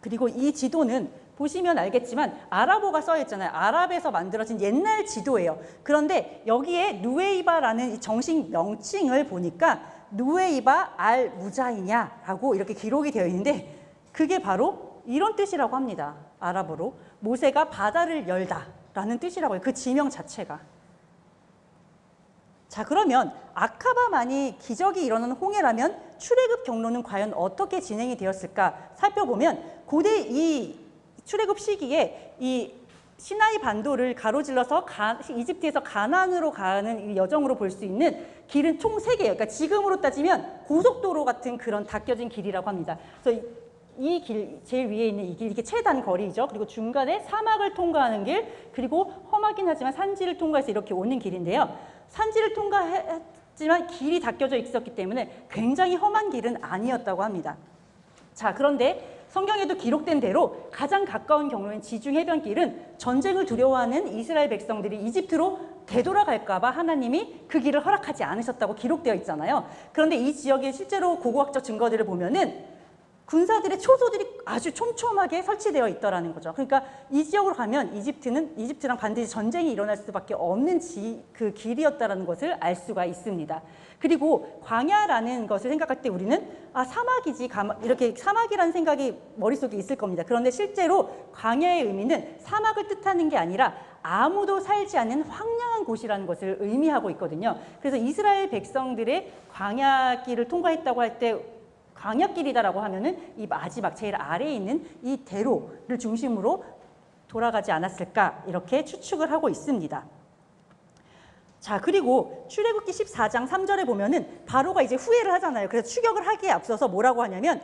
그리고 이 지도는 보시면 알겠지만 아랍어가 써 있잖아요. 아랍에서 만들어진 옛날 지도예요. 그런데 여기에 누웨이바라는 이 정식 명칭을 보니까 누웨이바 알 무자이냐라고 이렇게 기록이 되어 있는데 그게 바로 이런 뜻이라고 합니다. 아랍어로 모세가 바다를 열다라는 뜻이라고 해요. 그 지명 자체가. 자, 그러면 아카바만이 기적이 일어나는 홍해라면 출애굽 경로는 과연 어떻게 진행이 되었을까 살펴보면 고대 이 출애굽 시기에 이 시나이 반도를 가로질러서 이집트에서 가나안으로 가는 이 여정으로 볼 수 있는 길은 총 3개예요. 그러니까 지금으로 따지면 고속도로 같은 그런 닦여진 길이라고 합니다. 그래서 이 길, 제일 위에 있는 이 길, 이게 최단 거리죠. 그리고 중간에 사막을 통과하는 길, 그리고 험하긴 하지만 산지를 통과해서 이렇게 오는 길인데요. 산지를 통과했지만 길이 닦여져 있었기 때문에 굉장히 험한 길은 아니었다고 합니다. 자, 그런데 성경에도 기록된 대로 가장 가까운 경로인 지중 해변길은 전쟁을 두려워하는 이스라엘 백성들이 이집트로 되돌아갈까 봐 하나님이 그 길을 허락하지 않으셨다고 기록되어 있잖아요. 그런데 이 지역의 실제로 고고학적 증거들을 보면은 군사들의 초소들이 아주 촘촘하게 설치되어 있더라는 거죠. 그러니까 이 지역으로 가면 이집트랑 반드시 전쟁이 일어날 수밖에 없는 그 길이었다는 것을 알 수가 있습니다. 그리고 광야라는 것을 생각할 때 우리는 사막이지, 이렇게 사막이라는 생각이 머릿속에 있을 겁니다. 그런데 실제로 광야의 의미는 사막을 뜻하는 게 아니라 아무도 살지 않는 황량한 곳이라는 것을 의미하고 있거든요. 그래서 이스라엘 백성들의 광야길을 통과했다고 할 때 광야길이다라고 하면은 이 마지막 제일 아래에 있는 이 대로를 중심으로 돌아가지 않았을까 이렇게 추측을 하고 있습니다. 자, 그리고 출애굽기 14장 3절에 보면은 바로가 이제 후회를 하잖아요. 그래서 추격을 하기에 앞서서 뭐라고 하냐면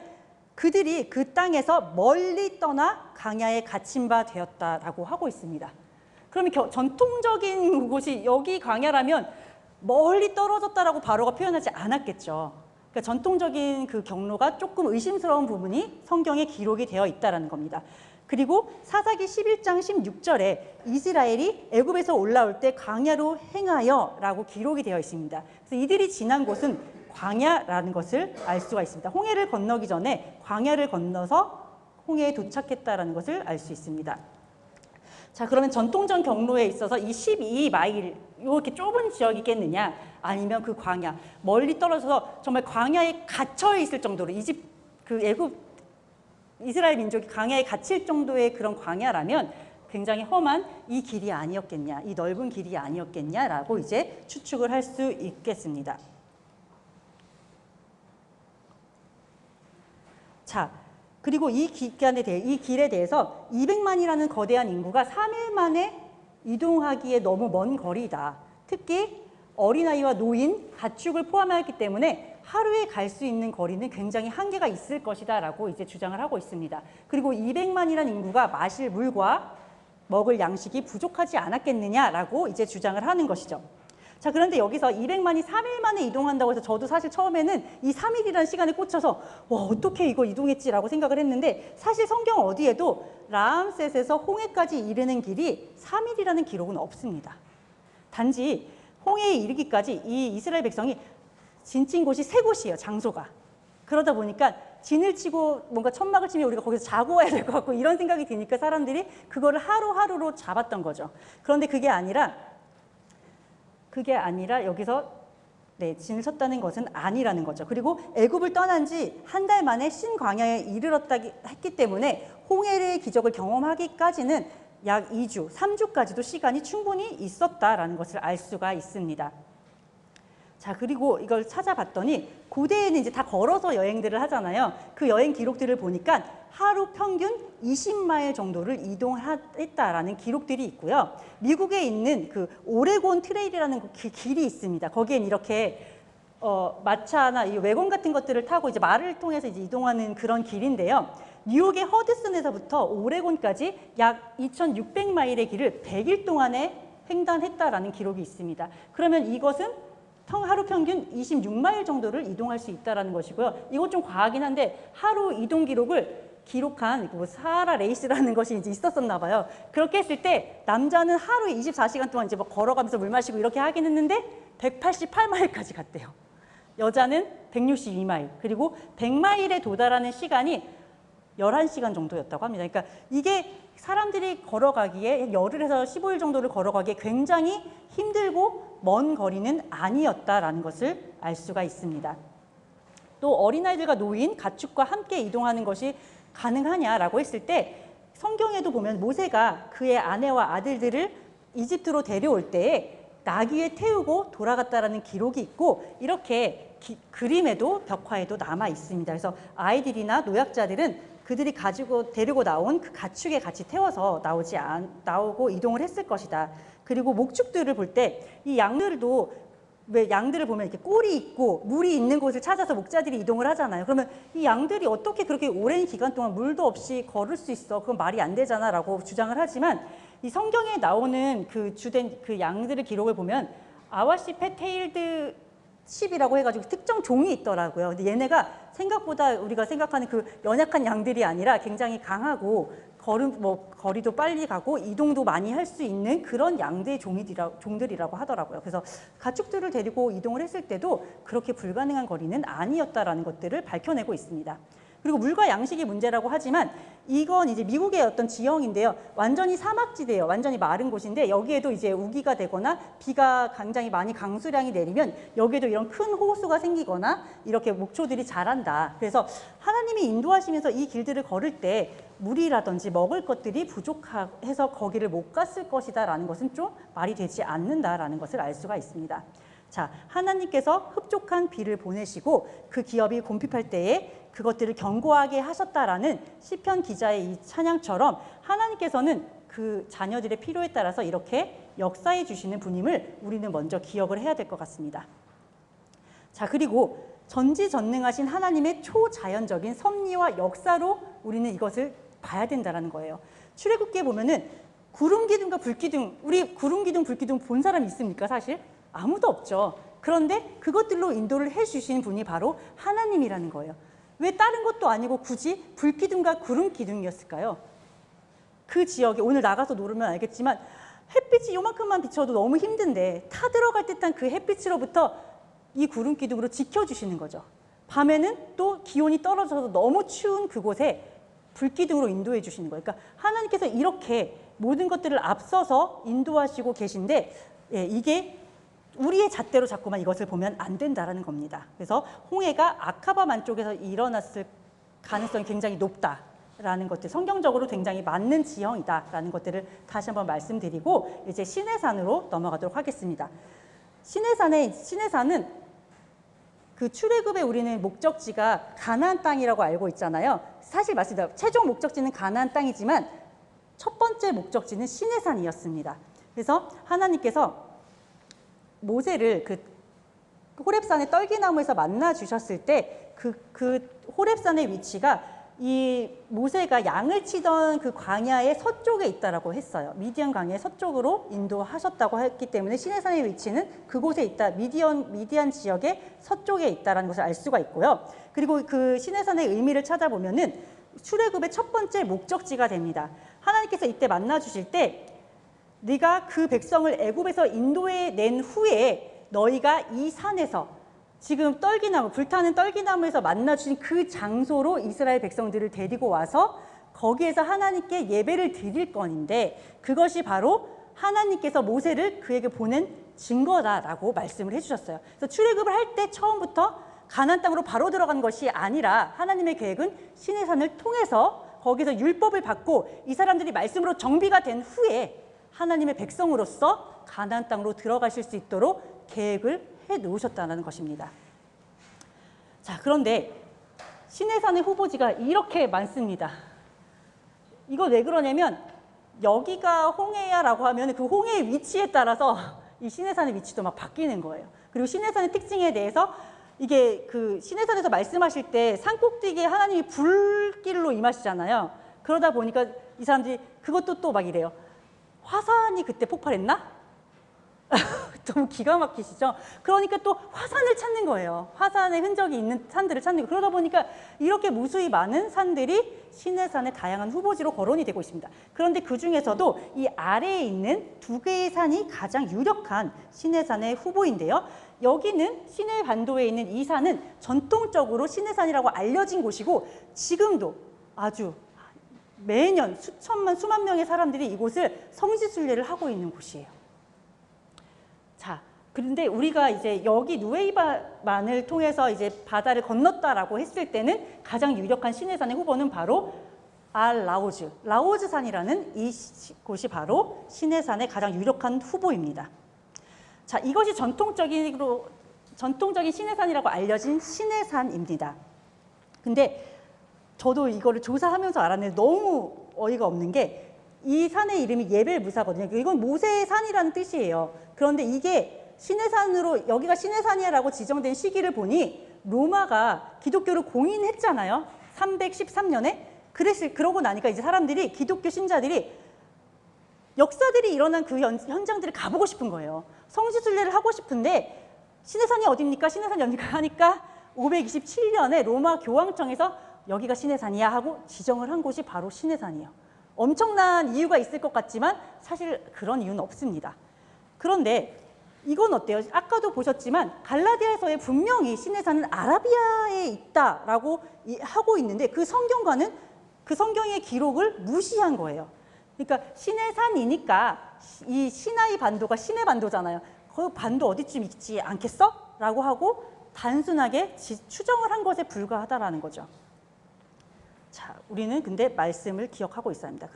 그들이 그 땅에서 멀리 떠나 광야에 갇힌 바 되었다라고 하고 있습니다. 그러면 전통적인 곳이 여기 광야라면 멀리 떨어졌다라고 바로가 표현하지 않았겠죠. 그러니까 전통적인 그 경로가 조금 의심스러운 부분이 성경에 기록이 되어 있다는 겁니다. 그리고 사사기 11장 16절에 이스라엘이 애굽에서 올라올 때 광야로 행하여 라고 기록이 되어 있습니다. 그래서 이들이 지난 곳은 광야라는 것을 알 수가 있습니다. 홍해를 건너기 전에 광야를 건너서 홍해에 도착했다는 것을 알 수 있습니다. 자, 그러면 전통적 경로에 있어서 이 12마일 이렇게 좁은 지역이겠느냐, 아니면 그 광야 멀리 떨어져서 정말 광야에 갇혀 있을 정도로 애굽 이스라엘 민족이 광야에 갇힐 정도의 그런 광야라면 굉장히 험한 이 길이 아니었겠냐, 이 넓은 길이 아니었겠냐라고 이제 추측을 할 수 있겠습니다. 자, 그리고 이 길에 대해서 200만이라는 거대한 인구가 3일 만에 이동하기에 너무 먼 거리다. 특히 어린아이와 노인, 가축을 포함하였기 때문에 하루에 갈 수 있는 거리는 굉장히 한계가 있을 것이다 라고 이제 주장을 하고 있습니다. 그리고 200만이라는 인구가 마실 물과 먹을 양식이 부족하지 않았겠느냐라고 이제 주장을 하는 것이죠. 자, 그런데 여기서 200만이 3일 만에 이동한다고 해서 저도 사실 처음에는 이 3일이라는 시간에 꽂혀서 와, 어떻게 이거 이동했지라고 생각을 했는데 사실 성경 어디에도 라암셋에서 홍해까지 이르는 길이 3일이라는 기록은 없습니다. 단지 홍해에 이르기까지 이 이스라엘 백성이 진친 곳이 3곳이에요, 장소가. 그러다 보니까 진을 치고 뭔가 천막을 치면 우리가 거기서 자고 와야 될 것 같고 이런 생각이 드니까 사람들이 그거를 하루하루로 잡았던 거죠. 그런데 그게 아니라 여기서 진을 쳤다는 것은 아니라는 거죠. 그리고 애굽을 떠난 지 한 달 만에 신광야에 이르렀다 했기 때문에 홍해의 기적을 경험하기까지는 약 2주, 3주까지도 시간이 충분히 있었다라는 것을 알 수가 있습니다. 자, 그리고 이걸 찾아봤더니 고대에는 이제 다 걸어서 여행들을 하잖아요. 그 여행 기록들을 보니까 하루 평균 20마일 정도를 이동했다라는 기록들이 있고요. 미국에 있는 그 오레곤 트레일이라는 그 길이 있습니다. 거기엔 이렇게 마차나 이 외건 같은 것들을 타고 이제 말을 통해서 이제 이동하는 그런 길인데요. 뉴욕의 허드슨에서부터 오레곤까지 약 2,600마일의 길을 100일 동안에 횡단했다라는 기록이 있습니다. 그러면 이것은 하루 평균 26마일 정도를 이동할 수 있다는 것이고요. 이것 좀 과하긴 한데 하루 이동 기록을 기록한 사하라 레이스라는 것이 이제 있었었나 봐요. 그렇게 했을 때 남자는 하루에 24시간 동안 이제 뭐 걸어가면서 물 마시고 이렇게 하긴 했는데 188마일까지 갔대요. 여자는 162마일, 그리고 100마일에 도달하는 시간이 11시간 정도였다고 합니다. 그러니까 이게 사람들이 걸어가기에 열흘에서 15일 정도를 걸어가기에 굉장히 힘들고 먼 거리는 아니었다라는 것을 알 수가 있습니다. 또 어린아이들과 노인, 가축과 함께 이동하는 것이 가능하냐라고 했을 때 성경에도 보면 모세가 그의 아내와 아들들을 이집트로 데려올 때에 나귀에 태우고 돌아갔다라는 기록이 있고 이렇게 그림에도 벽화에도 남아 있습니다. 그래서 아이들이나 노약자들은 그들이 데리고 나온 그 가축에 같이 태워서 나오고 이동을 했을 것이다. 그리고 목축들을 볼 때 이 양들도 왜 양들을 보면 이렇게 꼴이 있고 물이 있는 곳을 찾아서 목자들이 이동을 하잖아요. 그러면 이 양들이 어떻게 그렇게 오랜 기간 동안 물도 없이 걸을 수 있어? 그건 말이 안 되잖아 라고 주장을 하지만 이 성경에 나오는 그 주된 그 양들의 기록을 보면 아와시 페테일드 칩이라고 해가지고 특정 종이 있더라고요. 근데 얘네가 생각보다 우리가 생각하는 그 연약한 양들이 아니라 굉장히 강하고 거리도 빨리 가고 이동도 많이 할 수 있는 그런 양대의 종들이라고 하더라고요. 그래서 가축들을 데리고 이동을 했을 때도 그렇게 불가능한 거리는 아니었다라는 것들을 밝혀내고 있습니다. 그리고 물과 양식이 문제라고 하지만 이건 이제 미국의 어떤 지형인데요. 완전히 사막지대예요. 완전히 마른 곳인데 여기에도 이제 우기가 되거나 비가 굉장히 많이 강수량이 내리면 여기에도 이런 큰 호수가 생기거나 이렇게 목초들이 자란다. 그래서 하나님이 인도하시면서 이 길들을 걸을 때 물이라든지 먹을 것들이 부족해서 거기를 못 갔을 것이다라는 것은 좀 말이 되지 않는다라는 것을 알 수가 있습니다. 자, 하나님께서 흡족한 비를 보내시고 그 기업이 곰핍할 때에 그것들을 견고하게 하셨다라는 시편 기자의 이 찬양처럼 하나님께서는 그 자녀들의 필요에 따라서 이렇게 역사해 주시는 분임을 우리는 먼저 기억을 해야 될 것 같습니다. 자, 그리고 전지전능하신 하나님의 초자연적인 섭리와 역사로 우리는 이것을 봐야 된다는 거예요. 출애굽기에 보면은 구름 기둥과 불 기둥, 우리 구름 기둥, 불 기둥 본 사람 있습니까? 사실 아무도 없죠. 그런데 그것들로 인도를 해주신 분이 바로 하나님이라는 거예요. 왜 다른 것도 아니고 굳이 불기둥과 구름 기둥이었을까요? 그 지역에 오늘 나가서 노르면 알겠지만 햇빛이 요만큼만 비춰도 너무 힘든데 타 들어갈 듯한 그 햇빛으로부터 이 구름 기둥으로 지켜주시는 거죠. 밤에는 또 기온이 떨어져서 너무 추운 그곳에 불기둥으로 인도해 주시는 거예요. 그러니까 하나님께서 이렇게 모든 것들을 앞서서 인도하시고 계신데 이게 우리의 잣대로 자꾸만 이것을 보면 안 된다라는 겁니다. 그래서 홍해가 아카바 만쪽에서 일어났을 가능성이 굉장히 높다라는 것들, 성경적으로 굉장히 맞는 지형이다라는 것들을 다시 한번 말씀드리고 이제 시내산으로 넘어가도록 하겠습니다. 시내산은 그 출애굽의 우리는 목적지가 가나안 땅이라고 알고 있잖아요. 사실 맞습니다. 최종 목적지는 가나안 땅이지만 첫 번째 목적지는 시내산이었습니다. 그래서 하나님께서 모세를 그 호렙산의 떨기나무에서 만나 주셨을 때 그 호렙산의 위치가 이 모세가 양을 치던 그 광야의 서쪽에 있다라고 했어요. 미디안 광야의 서쪽으로 인도하셨다고 했기 때문에 시내산의 위치는 그곳에 있다. 미디안 지역의 서쪽에 있다라는 것을 알 수가 있고요. 그리고 그 시내산의 의미를 찾아보면은 출애굽의 첫 번째 목적지가 됩니다. 하나님께서 이때 만나 주실 때 네가 그 백성을 애굽에서 인도해 낸 후에 너희가 이 산에서 지금 떨기나무, 불타는 떨기나무에서 만나 주신 그 장소로 이스라엘 백성들을 데리고 와서 거기에서 하나님께 예배를 드릴 건인데 그것이 바로 하나님께서 모세를 그에게 보낸 증거다라고 말씀을 해주셨어요. 그래서 출애굽을 할 때 처음부터 가나안 땅으로 바로 들어간 것이 아니라 하나님의 계획은 시내산을 통해서 거기서 율법을 받고 이 사람들이 말씀으로 정비가 된 후에 하나님의 백성으로서 가나안 땅으로 들어가실 수 있도록 계획을 해 놓으셨다는 것입니다. 자, 그런데 시내산의 후보지가 이렇게 많습니다. 이거 왜 그러냐면 여기가 홍해야라고 하면 그 홍해의 위치에 따라서 이 시내산의 위치도 막 바뀌는 거예요. 그리고 시내산의 특징에 대해서 이게 그 시내산에서 말씀하실 때 산꼭대기에 하나님이 불길로 임하시잖아요. 그러다 보니까 이 사람들이 그것도 또 막 이래요. 화산이 그때 폭발했나? 너무 기가 막히시죠? 그러니까 또 화산을 찾는 거예요. 화산의 흔적이 있는 산들을 찾는 거예요. 그러다 보니까 이렇게 무수히 많은 산들이 시내산의 다양한 후보지로 거론이 되고 있습니다. 그런데 그 중에서도 이 아래에 있는 두 개의 산이 가장 유력한 시내산의 후보인데요. 여기는 시내 반도에 있는 이 산은 전통적으로 시내산이라고 알려진 곳이고 지금도 아주 매년 수만 명의 사람들이 이곳을 성지순례를 하고 있는 곳이에요. 자, 그런데 우리가 이제 여기 누에이바만을 통해서 이제 바다를 건넜다라고 했을 때는 가장 유력한 시내산의 후보는 바로 라오즈산이라는 이 곳이 바로 시내산의 가장 유력한 후보입니다. 자, 이것이 전통적인 시내산이라고 알려진 시내산입니다. 근데 저도 이거를 조사하면서 알았는데 너무 어이가 없는 게 이 산의 이름이 예벨무사거든요. 이건 모세의 산이라는 뜻이에요. 그런데 이게 시내산으로 여기가 시내산이야라고 지정된 시기를 보니 로마가 기독교를 공인했잖아요. 313년에. 그러고 나니까 이제 사람들이 기독교 신자들이 역사들이 일어난 그 현장들을 가보고 싶은 거예요. 성지순례를 하고 싶은데 시내산이 어디입니까? 시내산이 어디입니까? 하니까 527년에 로마 교황청에서 여기가 시내산이야 하고 지정을 한 곳이 바로 시내산이에요. 엄청난 이유가 있을 것 같지만 사실 그런 이유는 없습니다. 그런데 이건 어때요? 아까도 보셨지만 갈라디아서에 분명히 신의 산은 아라비아에 있다라고 하고 있는데 그 성경과는 그 성경의 기록을 무시한 거예요. 그러니까 신의 산이니까 이 시나이 반도가 신의 반도잖아요. 그 반도 어디쯤 있지 않겠어? 라고 하고 단순하게 추정을 한 것에 불과하다라는 거죠. 자, 우리는 근데 말씀을 기억하고 있어야 합니다.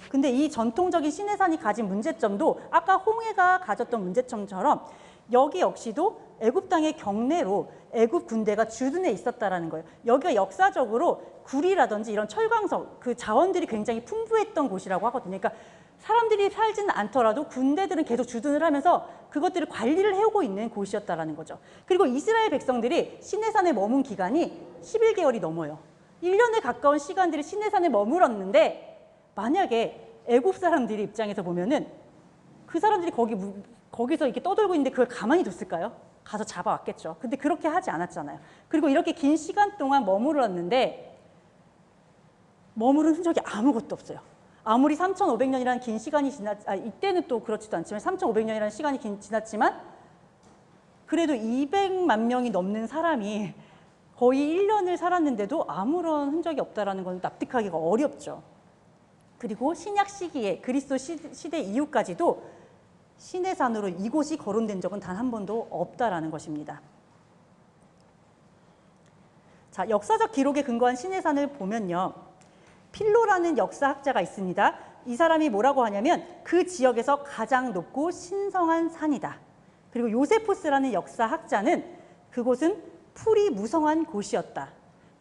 근데 이 전통적인 신의 산이 가진 문제점도 아까 홍해가 가졌던 문제점처럼 여기 역시도 애굽 땅의 경내로 애굽 군대가 주둔해 있었다라는 거예요. 여기가 역사적으로 구리라든지 이런 철광석, 그 자원들이 굉장히 풍부했던 곳이라고 하거든요. 그러니까 사람들이 살지는 않더라도 군대들은 계속 주둔을 하면서 그것들을 관리를 해오고 있는 곳이었다라는 거죠. 그리고 이스라엘 백성들이 시내산에 머문 기간이 11개월이 넘어요. 1년에 가까운 시간들이 시내산에 머물었는데 만약에 애굽 사람들의 입장에서 보면은 그 사람들이 거기서 이렇게 떠돌고 있는데 그걸 가만히 뒀을까요? 가서 잡아왔겠죠. 근데 그렇게 하지 않았잖아요. 그리고 이렇게 긴 시간 동안 머물렀는데 머무른 흔적이 아무것도 없어요. 아무리 3,500년이라는 긴 시간이 이때는 또 그렇지도 않지만 3,500년이라는 시간이 지났지만 그래도 200만 명이 넘는 사람이 거의 1년을 살았는데도 아무런 흔적이 없다는 건 납득하기가 어렵죠. 그리고 신약 시기에 그리스도 시대 이후까지도 시내산으로 이곳이 거론된 적은 단 한 번도 없다라는 것입니다. 자, 역사적 기록에 근거한 시내산을 보면요. 필로라는 역사학자가 있습니다. 이 사람이 뭐라고 하냐면 그 지역에서 가장 높고 신성한 산이다. 그리고 요세푸스라는 역사학자는 그곳은 풀이 무성한 곳이었다.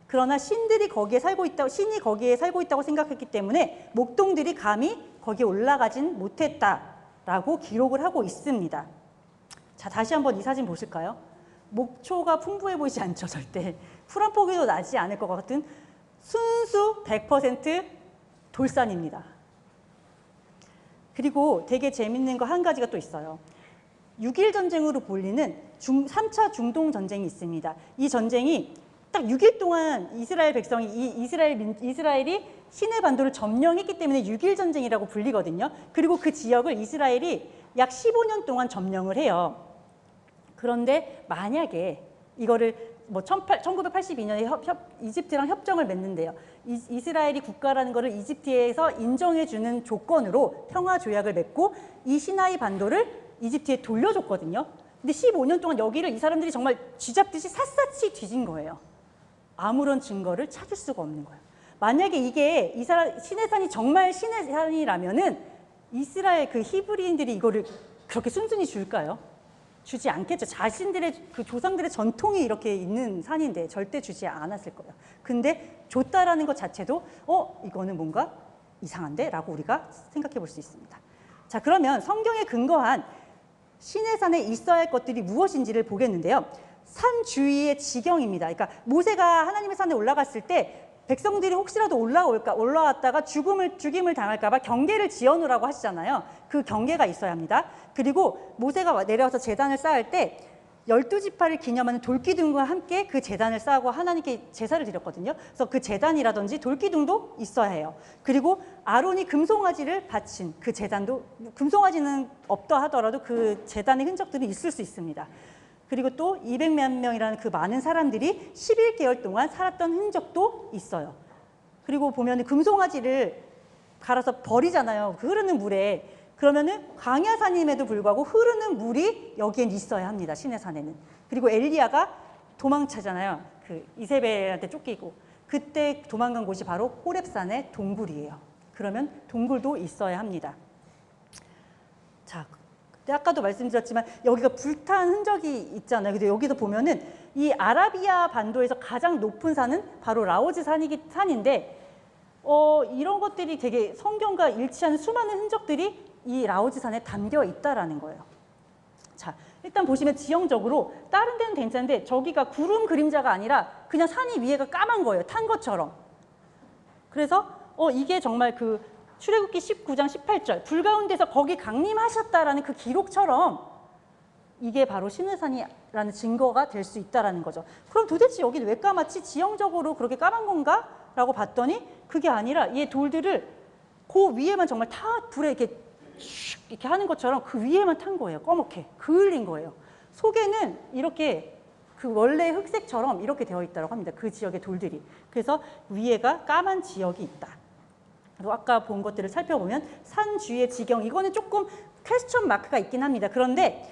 그러나 신이 거기에 살고 있다고 생각했기 때문에 목동들이 감히 거기에 올라가진 못했다라고 기록을 하고 있습니다. 자, 다시 한번 이 사진 보실까요? 목초가 풍부해 보이지 않죠, 절대. 풀 한 포기도 나지 않을 것 같은 순수 100% 돌산입니다. 그리고 되게 재밌는 거 한 가지가 또 있어요. 6.1 전쟁으로 불리는 3차 중동 전쟁이 있습니다. 이 전쟁이 딱 6일 동안 이스라엘 백성이 이스라엘이 시내 반도를 점령했기 때문에 6.1 전쟁이라고 불리거든요. 그리고 그 지역을 이스라엘이 약 15년 동안 점령을 해요. 그런데 만약에 이거를 1982년에 이집트랑 협정을 맺는데요. 이스라엘이 국가라는 것을 이집트에서 인정해주는 조건으로 평화 조약을 맺고 이 시나이 반도를 이집트에 돌려줬거든요. 근데 15년 동안 여기를 이 사람들이 정말 쥐잡듯이 샅샅이 뒤진 거예요. 아무런 증거를 찾을 수가 없는 거예요. 만약에 이게 시내산이 정말 시내산이라면은 이스라엘 그 히브리인들이 이거를 그렇게 순순히 줄까요? 주지 않겠죠. 자신들의 그 조상들의 전통이 이렇게 있는 산인데 절대 주지 않았을 거예요. 근데 줬다라는 것 자체도 이거는 뭔가 이상한데? 라고 우리가 생각해 볼 수 있습니다. 자, 그러면 성경에 근거한 시내산에 있어야 할 것들이 무엇인지를 보겠는데요. 산 주위의 지경입니다. 그러니까 모세가 하나님의 산에 올라갔을 때 백성들이 혹시라도 올라왔다가 죽임을 당할까 봐 경계를 지어놓으라고 하시잖아요. 그 경계가 있어야 합니다. 그리고 모세가 내려와서 제단을 쌓을 때 12지파를 기념하는 돌기둥과 함께 그 제단을 쌓고 하나님께 제사를 드렸거든요. 그래서 그 제단이라든지 돌기둥도 있어야 해요. 그리고 아론이 금송아지를 바친 그 제단도, 금송아지는 없다 하더라도 그 제단의 흔적들이 있을 수 있습니다. 그리고 또 200만 명이라는 그 많은 사람들이 11개월 동안 살았던 흔적도 있어요. 그리고 보면 금송아지를 갈아서 버리잖아요. 그 흐르는 물에. 그러면은 광야산임에도 불구하고 흐르는 물이 여기엔 있어야 합니다. 시내산에는. 그리고 엘리야가 도망차잖아요. 그 이세벨한테 쫓기고. 그때 도망간 곳이 바로 호렙산의 동굴이에요. 그러면 동굴도 있어야 합니다. 자, 아까도 말씀드렸지만 여기가 불탄 흔적이 있잖아요. 근데 여기도 보면은 이 아라비아 반도에서 가장 높은 산은 바로 라오즈 산인데 이런 것들이 되게 성경과 일치하는 수많은 흔적들이 이 라오즈 산에 담겨 있다라는 거예요. 자, 일단 보시면 지형적으로 다른 데는 괜찮은데 저기가 구름 그림자가 아니라 그냥 산이 위에가 까만 거예요. 탄 것처럼. 그래서 이게 정말 그 출애굽기 19장 18절 불 가운데서 거기 강림하셨다라는 그 기록처럼 이게 바로 시내산이라는 증거가 될 수 있다라는 거죠. 그럼 도대체 여기는 왜 까맣지? 지형적으로 그렇게 까만 건가? 라고 봤더니 그게 아니라 이 돌들을 그 위에만 정말 다 불에 이렇게 슉 이렇게 하는 것처럼 그 위에만 탄 거예요. 꺼멓게 그을린 거예요. 속에는 이렇게 그 원래 흑색처럼 이렇게 되어 있다고 합니다. 그 지역의 돌들이. 그래서 위에가 까만 지역이 있다. 그리고 아까 본 것들을 살펴보면 산 주위의 지경, 이거는 조금 퀘스천 마크가 있긴 합니다. 그런데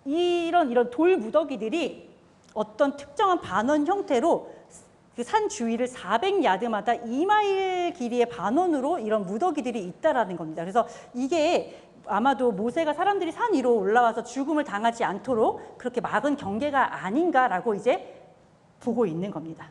이런 돌 무더기들이 어떤 특정한 반원 형태로 그 산 주위를 400야드마다 2마일 길이의 반원으로 이런 무더기들이 있다라는 겁니다. 그래서 이게 아마도 모세가 사람들이 산 위로 올라와서 죽음을 당하지 않도록 그렇게 막은 경계가 아닌가라고 이제 보고 있는 겁니다.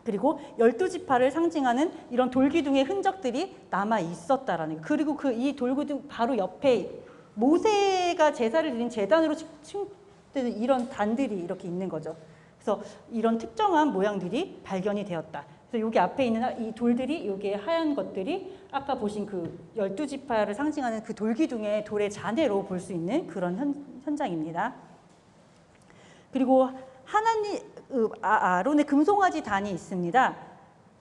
그리고 12지파를 상징하는 이런 돌기둥의 흔적들이 남아 있었다라는 거예요. 그리고 이 돌기둥 바로 옆에 모세가 제사를 드린 제단으로 칭되는 이런 단들이 이렇게 있는 거죠. 그래서 이런 특정한 모양들이 발견이 되었다. 그래서 여기 앞에 있는 이 돌들이, 여기 하얀 것들이 아까 보신 그 12지파를 상징하는 그 돌기둥의 돌의 잔해로 볼 수 있는 그런 현장입니다. 그리고 아론의 금송아지 단이 있습니다.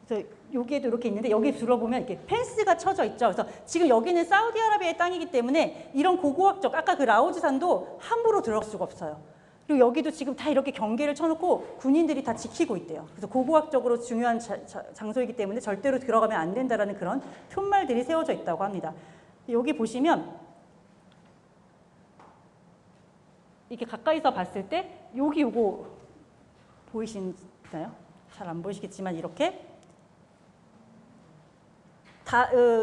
그래서 여기에도 이렇게 있는데 여기 들어보면 이렇게 펜스가 쳐져 있죠. 그래서 지금 여기는 사우디아라비아의 땅이기 때문에 이런 고고학적, 아까 그 라오즈산도 함부로 들어갈 수가 없어요. 그리고 여기도 지금 다 이렇게 경계를 쳐놓고 군인들이 다 지키고 있대요. 그래서 고고학적으로 중요한 장소이기 때문에 절대로 들어가면 안 된다라는 그런 푯말들이 세워져 있다고 합니다. 여기 보시면 이렇게 가까이서 봤을 때 여기 요거 보이시나요? 잘 안 보이시겠지만 이렇게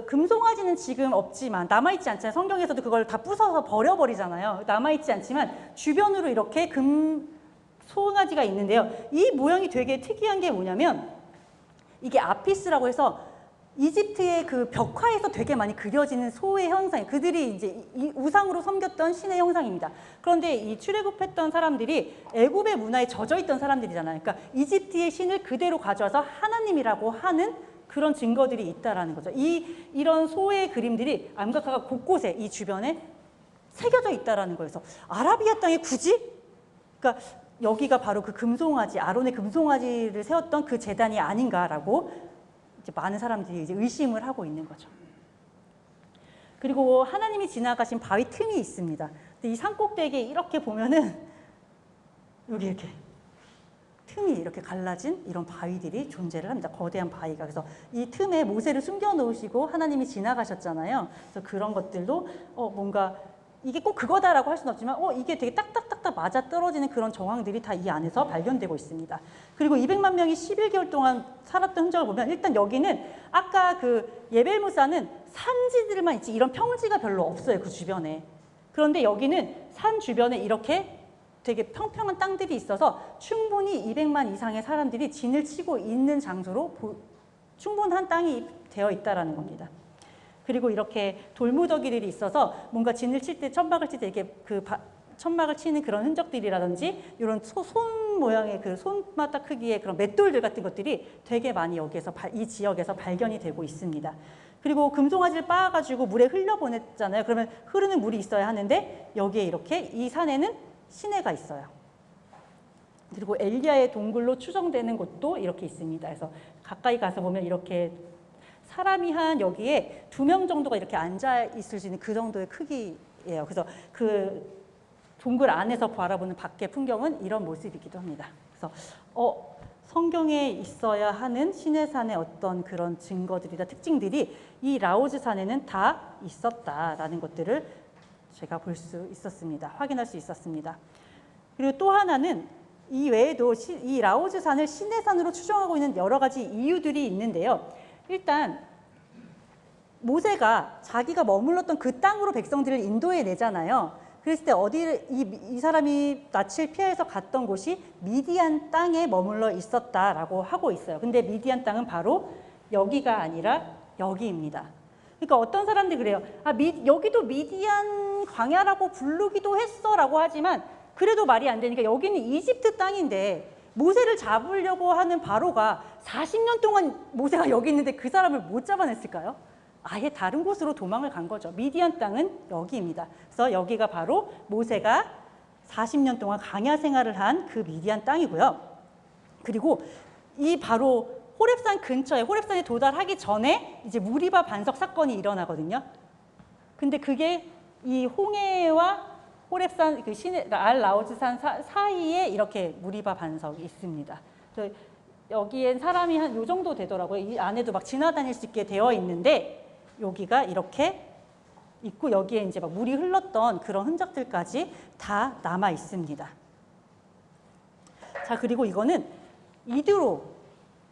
금송아지는 지금 없지만 남아있지 않잖아요. 성경에서도 그걸 다 부숴서 버려버리잖아요. 남아있지 않지만 주변으로 이렇게 금송아지가 있는데요. 이 모양이 되게 특이한 게 뭐냐면 이게 아피스라고 해서 이집트의 그 벽화에서 되게 많이 그려지는 소의 형상, 그들이 이제 이 우상으로 섬겼던 신의 형상입니다. 그런데 이 출애굽했던 사람들이 애굽의 문화에 젖어 있던 사람들이잖아요. 그러니까 이집트의 신을 그대로 가져와서 하나님이라고 하는 그런 증거들이 있다라는 거죠. 이런 소의 그림들이 암각화가 곳곳에 이 주변에 새겨져 있다라는 거예요. 그래서 아라비아 땅에 굳이? 그러니까 여기가 바로 그 금송아지, 아론의 금송아지를 세웠던 그 제단이 아닌가라고 이제 많은 사람들이 이제 의심을 하고 있는 거죠. 그리고 하나님이 지나가신 바위 틈이 있습니다. 근데 이 산꼭대기에 이렇게 보면은 여기 이렇게 틈이 이렇게 갈라진 이런 바위들이 존재를 합니다. 거대한 바위가. 그래서 이 틈에 모세를 숨겨 놓으시고 하나님이 지나가셨잖아요. 그래서 그런 것들도 뭔가 이게 꼭 그거다라고 할 수는 없지만 이게 되게 딱딱딱딱 맞아 떨어지는 그런 정황들이 다 이 안에서 발견되고 있습니다. 그리고 200만 명이 11개월 동안 살았던 흔적을 보면 일단 여기는 아까 그 예벨무사는 산지들만 있지 이런 평지가 별로 없어요. 그 주변에. 그런데 여기는 산 주변에 이렇게 되게 평평한 땅들이 있어서 충분히 200만 이상의 사람들이 진을 치고 있는 장소로 충분한 땅이 되어 있다라는 겁니다. 그리고 이렇게 돌무더기들이 있어서 뭔가 진을 칠 때 천막을 칠 때 이렇게 천막을 치는 그런 흔적들이라든지 이런 손 모양의 그 손바닥 크기의 그런 맷돌들 같은 것들이 되게 많이 여기에서 이 지역에서 발견이 되고 있습니다. 그리고 금송아지를 빻아가지고 물에 흘려보냈잖아요. 그러면 흐르는 물이 있어야 하는데 여기에 이렇게 이 산에는 시내가 있어요. 그리고 엘리야의 동굴로 추정되는 곳도 이렇게 있습니다. 그래서 가까이 가서 보면 이렇게 사람이 한 여기에 2명 정도가 이렇게 앉아 있을 수 있는 그 정도의 크기예요. 그래서 그 동굴 안에서 바라보는 밖의 풍경은 이런 모습이기도 합니다. 그래서 성경에 있어야 하는 시내산의 어떤 그런 증거들이나 특징들이 이 라오즈 산에는 다 있었다라는 것들을 제가 볼 수 있었습니다. 확인할 수 있었습니다. 그리고 또 하나는 이 외에도 이 라오즈 산을 시내산으로 추정하고 있는 여러 가지 이유들이 있는데요. 일단 모세가 자기가 머물렀던 그 땅으로 백성들을 인도해 내잖아요. 그랬을 때 이 사람이 낯을 피해서 갔던 곳이 미디안 땅에 머물러 있었다라고 하고 있어요. 근데 미디안 땅은 바로 여기가 아니라 여기입니다. 그러니까 어떤 사람들이 그래요. 여기도 미디안 광야라고 부르기도 했어라고 하지만 그래도 말이 안 되니까 여기는 이집트 땅인데 모세를 잡으려고 하는 바로가 40년 동안 모세가 여기 있는데 그 사람을 못 잡아냈을까요? 아예 다른 곳으로 도망을 간 거죠. 미디안 땅은 여기입니다. 그래서 여기가 바로 모세가 40년 동안 광야 생활을 한 그 미디안 땅이고요. 그리고 이 바로 호렙산 근처에, 호렙산에 도달하기 전에 이제 무리바 반석 사건이 일어나거든요. 근데 그게 이 홍해와 호렙산, 그 알라우즈산 사이에 이렇게 무리바 반석이 있습니다. 그래서 여기엔 사람이 한 요 정도 되더라고요. 이 안에도 막 지나다닐 수 있게 되어 있는데 여기가 이렇게 있고 여기에 이제 막 물이 흘렀던 그런 흔적들까지 다 남아 있습니다. 자, 그리고 이거는 이드로,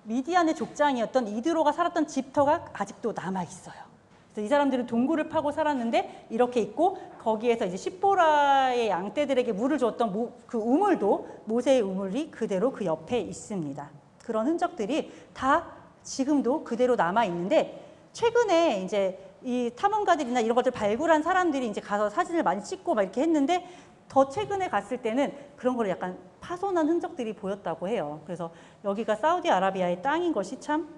미디안의 족장이었던 이드로가 살았던 집터가 아직도 남아 있어요. 그래서 이 사람들은 동굴을 파고 살았는데 이렇게 있고 거기에서 이제 십보라의 양떼들에게 물을 줬던 그 우물도 모세의 우물이 그대로 그 옆에 있습니다. 그런 흔적들이 다 지금도 그대로 남아 있는데 최근에 이제 이 탐험가들이나 이런 것들 발굴한 사람들이 이제 가서 사진을 많이 찍고 막 이렇게 했는데 더 최근에 갔을 때는 그런 걸 약간 파손한 흔적들이 보였다고 해요. 그래서 여기가 사우디아라비아의 땅인 것이 참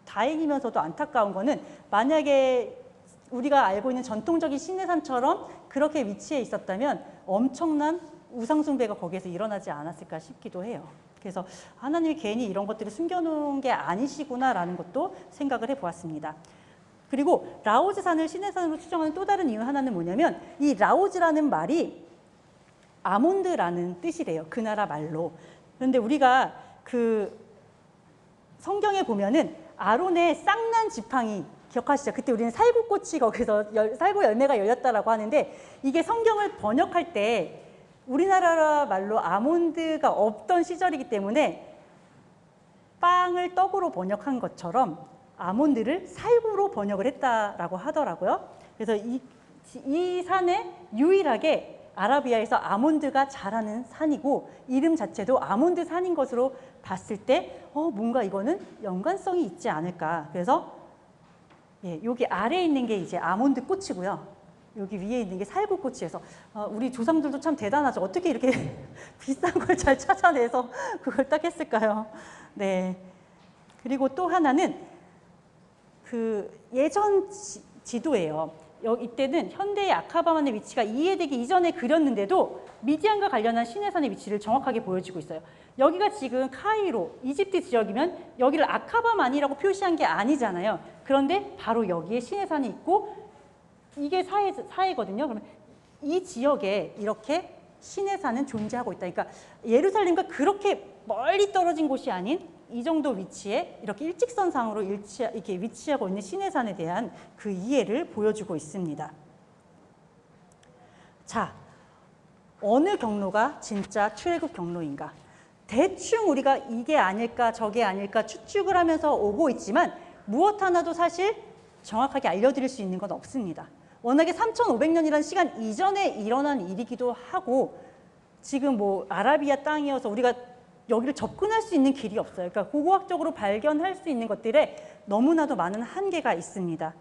다행이면서도 안타까운 거는 만약에 우리가 알고 있는 전통적인 시내산처럼 그렇게 위치해 있었다면 엄청난 우상숭배가 거기에서 일어나지 않았을까 싶기도 해요. 그래서 하나님이 괜히 이런 것들을 숨겨놓은 게 아니시구나라는 것도 생각을 해보았습니다. 그리고 라오즈산을 시내산으로 추정하는 또 다른 이유 하나는 뭐냐면 이 라오즈라는 말이 아몬드라는 뜻이래요. 그 나라 말로. 그런데 우리가 그 성경에 보면은 아론의 쌍난 지팡이 기억하시죠? 그때 우리는 살구꽃이 거기서 살구 열매가 열렸다라고 하는데 이게 성경을 번역할 때 우리나라 말로 아몬드가 없던 시절이기 때문에 빵을 떡으로 번역한 것처럼 아몬드를 살구로 번역을 했다라고 하더라고요. 그래서 이 산에 유일하게 아라비아에서 아몬드가 자라는 산이고 이름 자체도 아몬드 산인 것으로 봤을 때 뭔가 이거는 연관성이 있지 않을까. 그래서 여기 아래에 있는 게 이제 아몬드 꽃이고요. 여기 위에 있는 게 살구꽃이어서 우리 조상들도 참 대단하죠. 어떻게 이렇게 비싼 걸 잘 찾아내서 그걸 딱 했을까요? 네. 그리고 또 하나는 그 예전 지도예요. 이때는 현대의 아카바만의 위치가 이해되기 이전에 그렸는데도 미디안과 관련한 시내산의 위치를 정확하게 보여주고 있어요. 여기가 지금 카이로, 이집트 지역이면 여기를 아카바만이라고 표시한 게 아니잖아요. 그런데 바로 여기에 시내산이 있고 이게 사해거든요. 그러면 이 지역에 이렇게 시내산은 존재하고 있다. 그러니까 예루살렘과 그렇게 멀리 떨어진 곳이 아닌 이 정도 위치에 이렇게 일직선상으로 이렇게 위치하고 있는 시내산에 대한 그 이해를 보여주고 있습니다. 자, 어느 경로가 진짜 출애굽 경로인가? 대충 우리가 이게 아닐까 저게 아닐까 추측을 하면서 오고 있지만 무엇 하나도 사실 정확하게 알려드릴 수 있는 건 없습니다. 워낙에 3,500년이라는 시간 이전에 일어난 일이기도 하고 지금 뭐 아라비아 땅이어서 우리가 여기를 접근할 수 있는 길이 없어요. 그러니까 고고학적으로 발견할 수 있는 것들에 너무나도 많은 한계가 있습니다.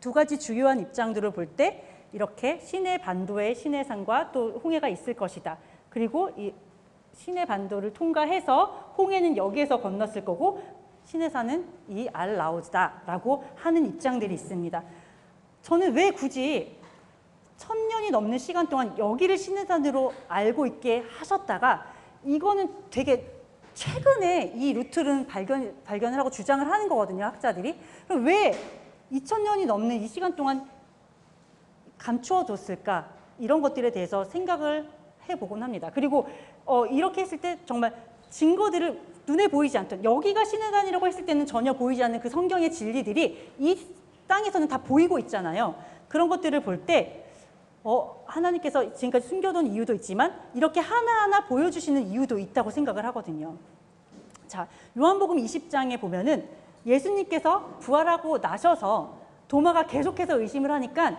두 가지 주요한 입장들을 볼 때 이렇게 시내 반도에 시내산과 또 홍해가 있을 것이다. 그리고 이 시내 반도를 통과해서 홍해는 여기에서 건넜을 거고 시내산은 이 알라우즈다라고 하는 입장들이 있습니다. 저는 왜 굳이 1000년이 넘는 시간 동안 여기를 시내산으로 알고 있게 하셨다가 이거는 되게 최근에 이 루트를 발견을 하고 주장을 하는 거거든요, 학자들이. 그럼 왜 2000년이 넘는 이 시간 동안 감추어뒀을까? 이런 것들에 대해서 생각을 해보곤 합니다. 그리고 이렇게 했을 때 정말 증거들을 눈에 보이지 않던 여기가 시내산이라고 했을 때는 전혀 보이지 않는 그 성경의 진리들이 이 땅에서는 다 보이고 있잖아요. 그런 것들을 볼 때 하나님께서 지금까지 숨겨둔 이유도 있지만 이렇게 하나하나 보여주시는 이유도 있다고 생각을 하거든요. 자, 요한복음 20장에 보면은 예수님께서 부활하고 나셔서 도마가 계속해서 의심을 하니까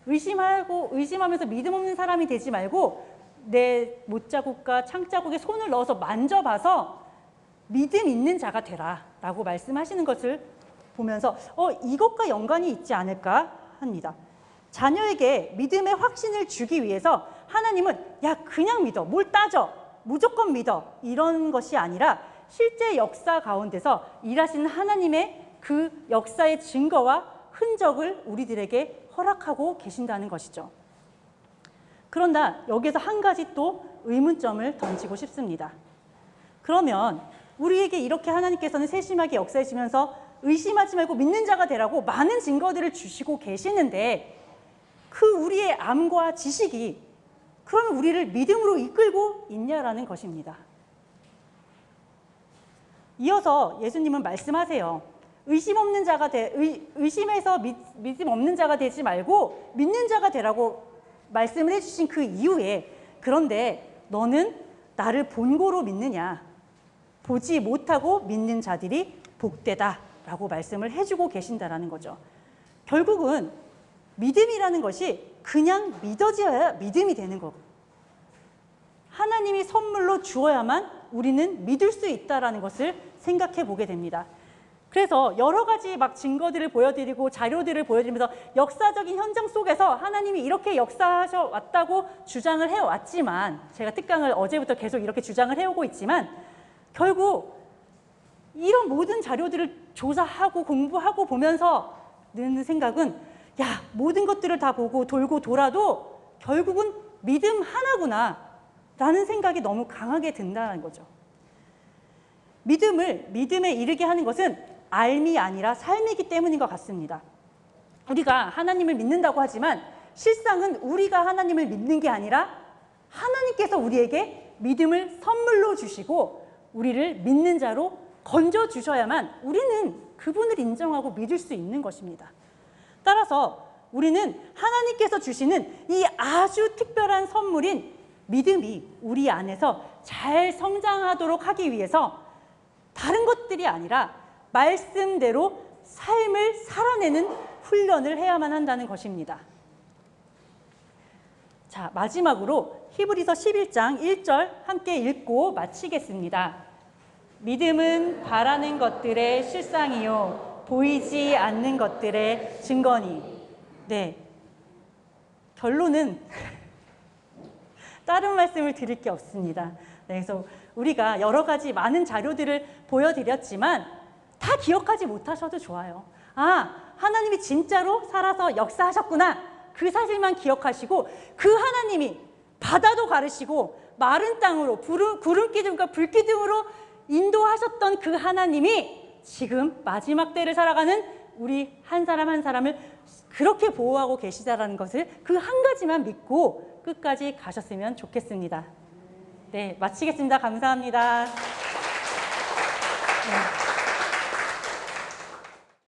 의심하면서 믿음 없는 사람이 되지 말고 내 못자국과 창자국에 손을 넣어서 만져봐서 믿음 있는 자가 되라 라고 말씀하시는 것을 보면서 이것과 연관이 있지 않을까 합니다. 자녀에게 믿음의 확신을 주기 위해서 하나님은 야 그냥 믿어, 뭘 따져, 무조건 믿어 이런 것이 아니라 실제 역사 가운데서 일하시는 하나님의 그 역사의 증거와 흔적을 우리들에게 허락하고 계신다는 것이죠. 그런데 여기에서 한 가지 또 의문점을 던지고 싶습니다. 그러면 우리에게 이렇게 하나님께서는 세심하게 역사해주면서 의심하지 말고 믿는 자가 되라고 많은 증거들을 주시고 계시는데 그 우리의 암과 지식이 그러면 우리를 믿음으로 이끌고 있냐라는 것입니다. 이어서 예수님은 말씀하세요. 의심해서 믿음 없는 자가 되지 말고 믿는 자가 되라고 말씀을 해주신 그 이후에 그런데 너는 나를 본고로 믿느냐? 보지 못하고 믿는 자들이 복되다라고 말씀을 해주고 계신다라는 거죠. 결국은 믿음이라는 것이 그냥 믿어져야 믿음이 되는 거고 하나님이 선물로 주어야만 우리는 믿을 수 있다라는 것을 생각해 보게 됩니다. 그래서 여러 가지 막 증거들을 보여드리고 자료들을 보여드리면서 역사적인 현장 속에서 하나님이 이렇게 역사하셔 왔다고 주장을 해왔지만 제가 특강을 어제부터 계속 이렇게 주장을 해오고 있지만 결국 이런 모든 자료들을 조사하고 공부하고 보면서 드는 생각은 야, 모든 것들을 다 보고 돌고 돌아도 결국은 믿음 하나구나 라는 생각이 너무 강하게 든다는 거죠. 믿음에 이르게 하는 것은 알미 아니라 삶이기 때문인 것 같습니다. 우리가 하나님을 믿는다고 하지만 실상은 우리가 하나님을 믿는 게 아니라 하나님께서 우리에게 믿음을 선물로 주시고 우리를 믿는 자로 건져 주셔야만 우리는 그분을 인정하고 믿을 수 있는 것입니다. 따라서 우리는 하나님께서 주시는 이 아주 특별한 선물인 믿음이 우리 안에서 잘 성장하도록 하기 위해서 다른 것들이 아니라 말씀대로 삶을 살아내는 훈련을 해야만 한다는 것입니다. 자, 마지막으로 히브리서 11장 1절 함께 읽고 마치겠습니다. 믿음은 바라는 것들의 실상이요 보이지 않는 것들의 증거니. 네, 결론은 다른 말씀을 드릴 게 없습니다. 네, 그래서 우리가 여러 가지 많은 자료들을 보여드렸지만 다 기억하지 못하셔도 좋아요. 아, 하나님이 진짜로 살아서 역사하셨구나. 그 사실만 기억하시고 그 하나님이 바다도 가르시고 마른 땅으로 구름 기둥과 불 기둥으로 인도하셨던 그 하나님이 지금 마지막 때를 살아가는 우리 한 사람 한 사람을 그렇게 보호하고 계시다라는 것을 그 한 가지만 믿고 끝까지 가셨으면 좋겠습니다. 네, 마치겠습니다. 감사합니다. 네.